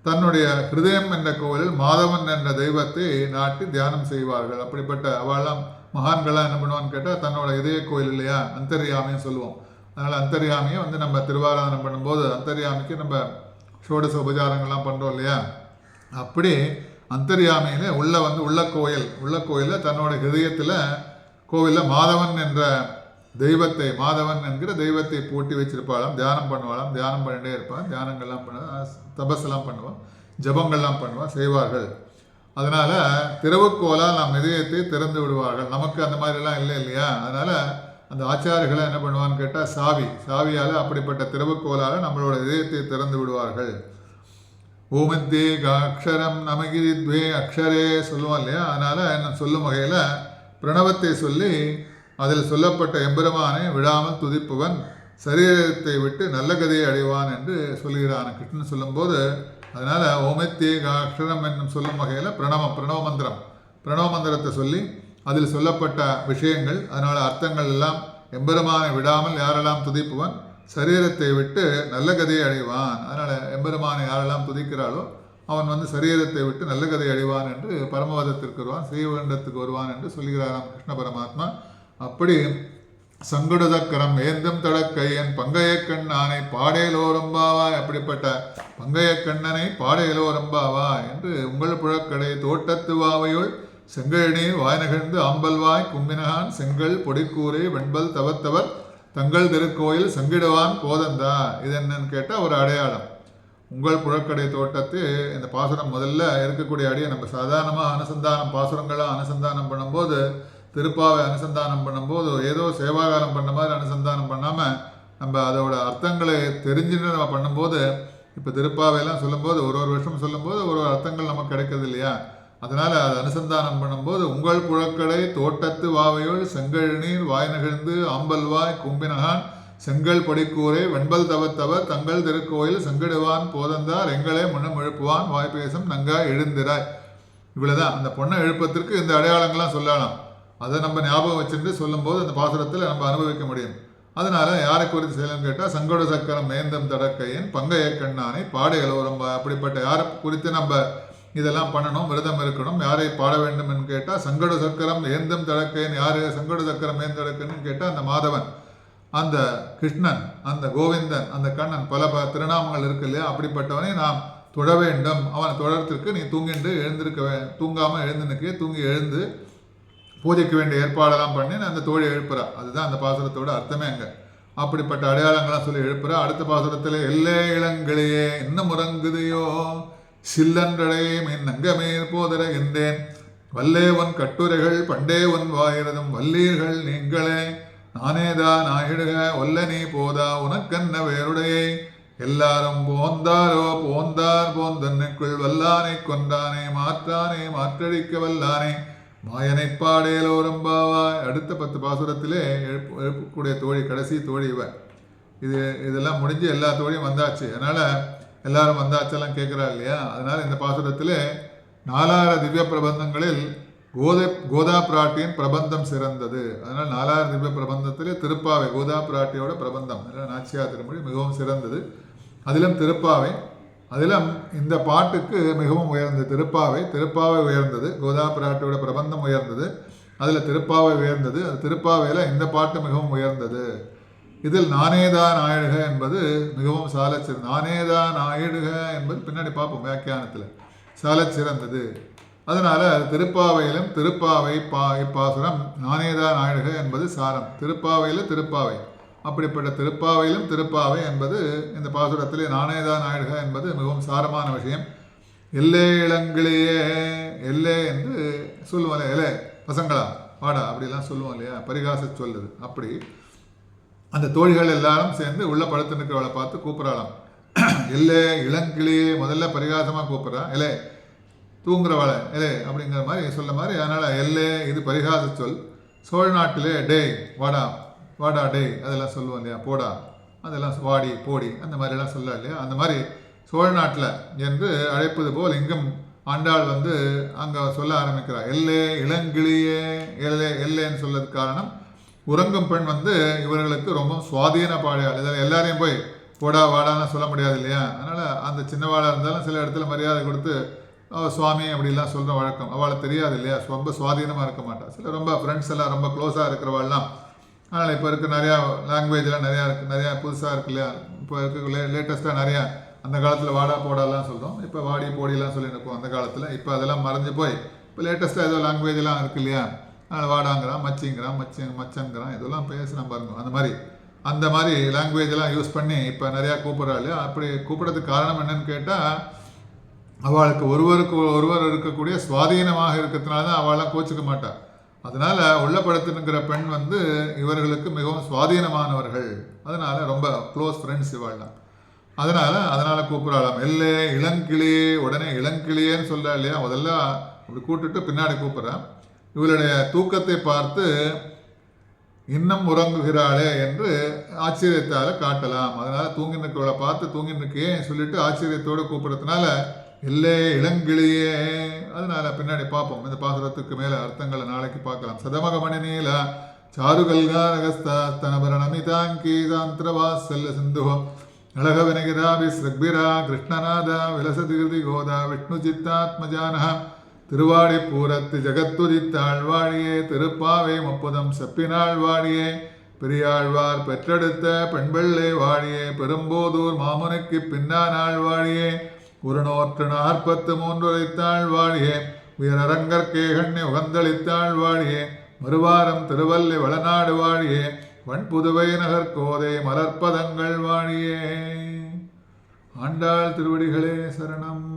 தன்னுடைய ஹிருதயம் என்ற கோவிலில் மாதவன் என்ற தெய்வத்தை நாட்டி தியானம் செய்வார்கள். அப்படிப்பட்ட அவெல்லாம் மகான்கள்லாம் என்ன பண்ணுவான்னு கேட்டால், தன்னோட இதய கோயில் இல்லையா, அந்தர்யாமின்னு சொல்லுவோம், அதனால் அந்தர்யாமியை வந்து நம்ம திருவாராதனம் பண்ணும்போது அந்தர்யாமிக்கு நம்ம ஷோடச உபச்சாரங்கள்லாம் பண்ணுறோம் இல்லையா, அப்படி அந்தர்யாமியில் உள்ள கோயிலில் தன்னோட ஹிருதயத்தில் கோவிலில் மாதவன் என்ற தெய்வத்தை, மாதவன் என்கிற தெய்வத்தை பூட்டி வச்சிருப்பாளாம். தியானம் பண்ணுவாளாம், தியானம் பண்ணிகிட்டே இருப்பாள், தியானங்கள்லாம் பண்ணுவாள், தபஸ்லாம் பண்ணுவாள், ஜபங்கள்லாம் பண்ணுவாள், செய்வார்கள். அதனால் திறவுக்கோலால் நாம் இதயத்தை திறந்து விடுவார்கள். நமக்கு அந்த மாதிரிலாம் இல்லை இல்லையா, அதனால் அந்த ஆச்சாரிகளை என்ன பண்ணுவான்னு கேட்டால் சாவியால் அப்படிப்பட்ட திறவுக்கோலால் நம்மளோட இதயத்தை திறந்து விடுவார்கள். ஓமத்தே அக்ஷரம் நமகிரித்வே அக்ஷரே சொல்லுவோம் இல்லையா, அதனால் என்ன சொல்லும் வகையில் பிரணவத்தை சொல்லி அதில் சொல்லப்பட்ட எம்பெருமானை விடாமல் துதிப்பவன் சரீரத்தை விட்டு நல்ல கதையை அடைவான் என்று சொல்கிறான் கிருஷ்ணன் சொல்லும்போது. அதனால் ஓமத்தேக அக்ஷரம் என்னும் சொல்லும் வகையில் பிரணவ மந்திரத்தை சொல்லி அதில் சொல்லப்பட்ட விஷயங்கள், அதனால் அர்த்தங்கள் எல்லாம் எம்பெருமானை விடாமல் யாரெல்லாம் துதிப்பவன் சரீரத்தை விட்டு நல்ல கதையை அடைவான். அதனால் எம்பெருமானை யாரெல்லாம் துதிக்கிறாளோ அவன் வந்து சரீரத்தை விட்டு நல்ல கதை அடைவான் என்று பரமவதத்திற்கு வருவான், ஸ்ரீவைகுண்டத்துக்கு வருவான் என்று சொல்கிறாராம் கிருஷ்ண பரமாத்மா. அப்படி சங்குடதக்கரம் ஏந்தும் தடக்கையன் பங்கையக்கண் ஆனை பாடையலோரம்பாவாய், அப்படிப்பட்ட பங்கையக்கண்ணனை பாடையலோரம்பாவாய் என்று உங்கள் புழக்கடை தோட்டத்து வாவையுள் செங்கழநீர் வாய்நகழ்ந்து ஆம்பல்வாய் கும்பினகான் செங்கல் பொடிக்கூரை வெண்பல் தவத்தவர் தங்கள் திருக்கோயில் சங்கிடுவான் போதந்தா. இது என்னன்னு கேட்டால் ஒரு அடையாளம். உங்கள் புழக்கடை தோட்டத்து இந்த பாசுரம் முதல்ல இருக்கக்கூடிய அடியை நம்ம சாதாரணமாக அனுசந்தானம் பாசுரங்களாக அனுசந்தானம் பண்ணும்போது, திருப்பாவை அனுசந்தானம் பண்ணும்போது ஏதோ சேவாகாரம் பண்ண மாதிரி அனுசந்தானம் பண்ணாமல் நம்ம அதோட அர்த்தங்களை தெரிஞ்சுன்னு நம்ம பண்ணும்போது, இப்போ திருப்பாவையெல்லாம் சொல்லும்போது ஒரு வருஷம் சொல்லும்போது ஒரு அர்த்தங்கள் நமக்கு கிடைக்கிறது இல்லையா, அதனால் அது அனுசந்தானம் பண்ணும்போது உங்கள் புழக்கடை தோட்டத்து வாவையுள் செங்கழநீர் வாய் நகழ்ந்து ஆம்பல்வாய் கும்பினகான் செங்கல் படிக்கூரை வெண்பல் தவத்தவர் தங்கள் திருக்கோயில் செங்கிடுவான் போதந்தார் எங்களே முன்னம் எழுப்புவான் வாய்ப்பேசம் நங்கா எழுந்திராய். இவ்வளோதான். அந்த பொண்ணை எழுப்பத்திற்கு இந்த அடையாளங்கள்லாம் சொல்லலாம். அதை நம்ம ஞாபகம் வச்சுட்டு சொல்லும்போது அந்த பாசுரத்தில் நம்ம அனுபவிக்க முடியும். அதனால் யாரை குறித்து செய்யலன்னு கேட்டால் சங்கோட சக்கரம் மேந்தம் தடக்கையன் பங்கைய கண்ணானை பாடை இலவரம்பா, அப்படிப்பட்ட யாரை குறித்து நம்ம இதெல்லாம் பண்ணணும், விரதம் இருக்கணும். யாரை பாட வேண்டும் என்று கேட்டால் சங்கட சக்கரம் ஏந்தம் தடக்கையன். யார் சங்கட சக்கரம் ஏந்தடக்கன்னு கேட்டால் அந்த மாதவன், அந்த கிருஷ்ணன், அந்த கோவிந்தன், அந்த கண்ணன், பல திருநாமங்கள் இருக்கு இல்லையா, அப்படிப்பட்டவனை நாம் தொழ வேண்டும். அவனை தொடர்றதுக்கு நீ தூங்காமல் எழுந்து நிற்க, தூங்கி எழுந்து பூஜைக்கு வேண்டிய ஏற்பாடெல்லாம் பண்ணி அந்த தோழி எழுப்புறா. அதுதான் அந்த பாசுரத்தோட அர்த்தமே. அங்கே அப்படிப்பட்ட அடையாளங்கள்லாம் சொல்லி எழுப்புறா. அடுத்த பாசுரத்தில் எல்லே இளங்கிளையே இன்னும் உறங்குதையோ சில்லன்றடை மீன் நங்கமேல் போதர என்றேன் வல்லேவன் கட்டுரைகள் பண்டே ஒன் வாயிரதும் வல்லீர்கள் நீங்களே நானேதான் ஆயிடுக ஒல்ல நீ போதா உனக்கன்ன வேறுடையை எல்லாரும் போந்தார் போந்தன்னுக்குள் வல்லானை கொன்றானே மாற்றானே மாற்றடிக்க வல்லானே மாயனை பாடேலோரம்பாவாய். அடுத்த 10 பாசுரத்திலே எழுப்பக்கூடிய தோழி, கடைசி தோழி இவ. இதெல்லாம் முடிஞ்சு எல்லா தோழியும் வந்தாச்சு. அதனால் எல்லாரும் வந்தாச்செல்லாம் கேட்குறா இல்லையா, அதனால் இந்த பாசுரத்திலே 4000 திவ்ய பிரபந்தங்களில் கோதா பிராட்டியின் பிரபந்தம் சிறந்தது. அதனால் 4000 திவ்ய பிரபந்தத்திலே திருப்பாவை கோதா பிராட்டியோட பிரபந்தம் நாச்சியா திருமொழி மிகவும் சிறந்தது. அதிலும் திருப்பாவை, அதிலும் இந்த பாட்டுக்கு மிகவும் உயர்ந்தது திருப்பாவை உயர்ந்தது. கோதா பிராட்டியோட பிரபந்தம் உயர்ந்தது, அதில் திருப்பாவை உயர்ந்தது. அது திருப்பாவையில் இந்த பாட்டு மிகவும் உயர்ந்தது. இதில் நானேதான் ஆயிடுக என்பது மிகவும் சாலச்சிறந்தது. நானேதான் ஆயிடுக என்பது பின்னாடி பார்ப்போம் வியாக்கியானத்தில், சாலச்சிறந்தது. அதனால் திருப்பாவையிலும் திருப்பாவை இப்பாசுரம் நானேதான் ஆயிடுக என்பது சாரம். திருப்பாவையில் திருப்பாவை, அப்படிப்பட்ட திருப்பாவையிலும் திருப்பாவை என்பது இந்த பாசுரத்திலே நானேதான் ஆயிடுக என்பது மிகவும் சாரமான விஷயம். எல்லே இளங்கிலேயே எல்லே என்று சொல்லுவோம், எலே பசங்களா வாடா அப்படிலாம் சொல்லுவோம் இல்லையா, பரிகாச சொல்லுது. அப்படி அந்த தோழிகள் எல்லாரும் சேர்ந்து உள்ள படுத்து நிற்கிறவளை பார்த்து கூப்பிட்றாளாம். எல்லே இளங்கிளியே, முதல்ல பரிகாசமாக கூப்பிட்றா, எலே தூங்குறவளை எலே அப்படிங்கிற மாதிரி சொல்ல மாதிரி. அதனால் எல்லே இது பரிகாச சொல். சோழ நாட்டிலே டே வாடா டே அதெல்லாம் சொல்லுவோம் இல்லையா, போடா அதெல்லாம் வாடி போடி அந்த மாதிரிலாம் சொல்ல இல்லையா, அந்த மாதிரி சோழ நாட்டில் என்று அழைப்பது போல் இங்கும் ஆண்டாள் வந்து அங்கே சொல்ல ஆரம்பிக்கிறார். எல்லே இளங்கிளியே எல்லேன்னு சொல்லதுக்கு காரணம், உறங்கும் பெண் வந்து இவர்களுக்கு ரொம்ப சுவாதீன பாடையாள். இதில் எல்லாரையும் போய் போடா வாடான்னு சொல்ல முடியாது இல்லையா, அதனால் அந்த சின்னவாளாக இருந்தாலும் சில இடத்துல மரியாதை கொடுத்து சுவாமி அப்படிலாம் சொல்கிற வழக்கம். அவளை தெரியாது இல்லையா, ரொம்ப சுவாதீனமாக இருக்க மாட்டாள். சில ரொம்ப ஃப்ரெண்ட்ஸ் எல்லாம் ரொம்ப க்ளோஸாக இருக்கிறவாள்லாம் அதனால் இப்போ இருக்க நிறையா லாங்குவேஜ்லாம் நிறையா இருக்குது, நிறையா புதுசாக இருக்கு இல்லையா. இப்போ இருக்க லேட்டஸ்ட்டாக நிறையா அந்த காலத்தில் வாடா போடாலாம் சொல்கிறோம், இப்போ வாடி போடிலாம் சொல்லிட்டு இருக்கோம் அந்த காலத்தில். இப்போ அதெல்லாம் மறைஞ்சு போய் இப்போ லேட்டஸ்ட்டாக ஏதோ லாங்குவேஜெலாம் இருக்குது இல்லையா. அதனால் வாடாங்கிறான், மச்சிங்கிறான், மச்சங்கிறான், இதெல்லாம் பேசுகிறான் பாருங்க. அந்த மாதிரி லாங்குவேஜெல்லாம் யூஸ் பண்ணி இப்போ நிறையா கூப்பிட்றா இல்லையா. அப்படி கூப்பிட்றதுக்கு காரணம் என்னன்னு கேட்டால், அவளுக்கு ஒருவருக்கு ஒருவர் இருக்கக்கூடிய சுவாதீனமாக இருக்கிறதுனால தான் அவளாம் கோச்சிக்க மாட்டாள். அதனால் உள்ளப்படுத்தினுங்கிற பெண் இவர்களுக்கு மிகவும் சுவாதீனமானவர்கள், அதனால் ரொம்ப க்ளோஸ் ஃப்ரெண்ட்ஸ் இவாள்லாம். அதனால் கூப்பிட்றாளாம். எல்லே இளங்கிளியே, உடனே இளங்கிளியேன்னு சொல்கிறா இல்லையா. முதல்ல அப்படி கூப்பிட்டுட்டு பின்னாடி கூப்பிட்றான். இவளுடைய தூக்கத்தை பார்த்து இன்னும் உறங்குகிறாளே என்று ஆச்சரியத்தால் காட்டலாம். அதனால் தூங்கினுக்கவளை பார்த்து தூங்கினுக்கே சொல்லிட்டு ஆச்சரியத்தோடு கூப்பிட்றதுனால இல்லே இளங்கிளியே. அதனால பின்னாடி பார்ப்போம். இந்த பாசுரத்துக்கு மேலே அர்த்தங்களை நாளைக்கு பார்க்கலாம். சதமக மணிநீல சாருகல்காரகஸ்தனபரணமிதாங்கி சாந்திரவாசல்ல சிந்துவம் நலக வினகிராபி ஸ்ரக்பிரா கிருஷ்ணநாதா விலசதிகிருதி கோதா விஷ்ணு சித்தாத்மஜான திருவாடி பூரத்து ஜகத்துதித்தாழ்வாழியே திருப்பாவை முப்பதம் செப்பினாழ்வாழியே பெரியாழ்வார் பெற்றெடுத்த பெண்பிள்ளை வாழியே பெரும்போதூர் மாமுனுக்கு பின்னானாழ்வாழியே ஒரு 143 உரைத்தாழ்வாழியே வீரரங்கற்கேகண்ணி உகந்தளித்தாள் வாழியே மறுவாரம் திருவல்லி வளநாடு வாழியே வன்புதுவை நகர்கோதை மலர்ப்பதங்கள் வாழியே. ஆண்டாள் திருவடிகளே சரணம்.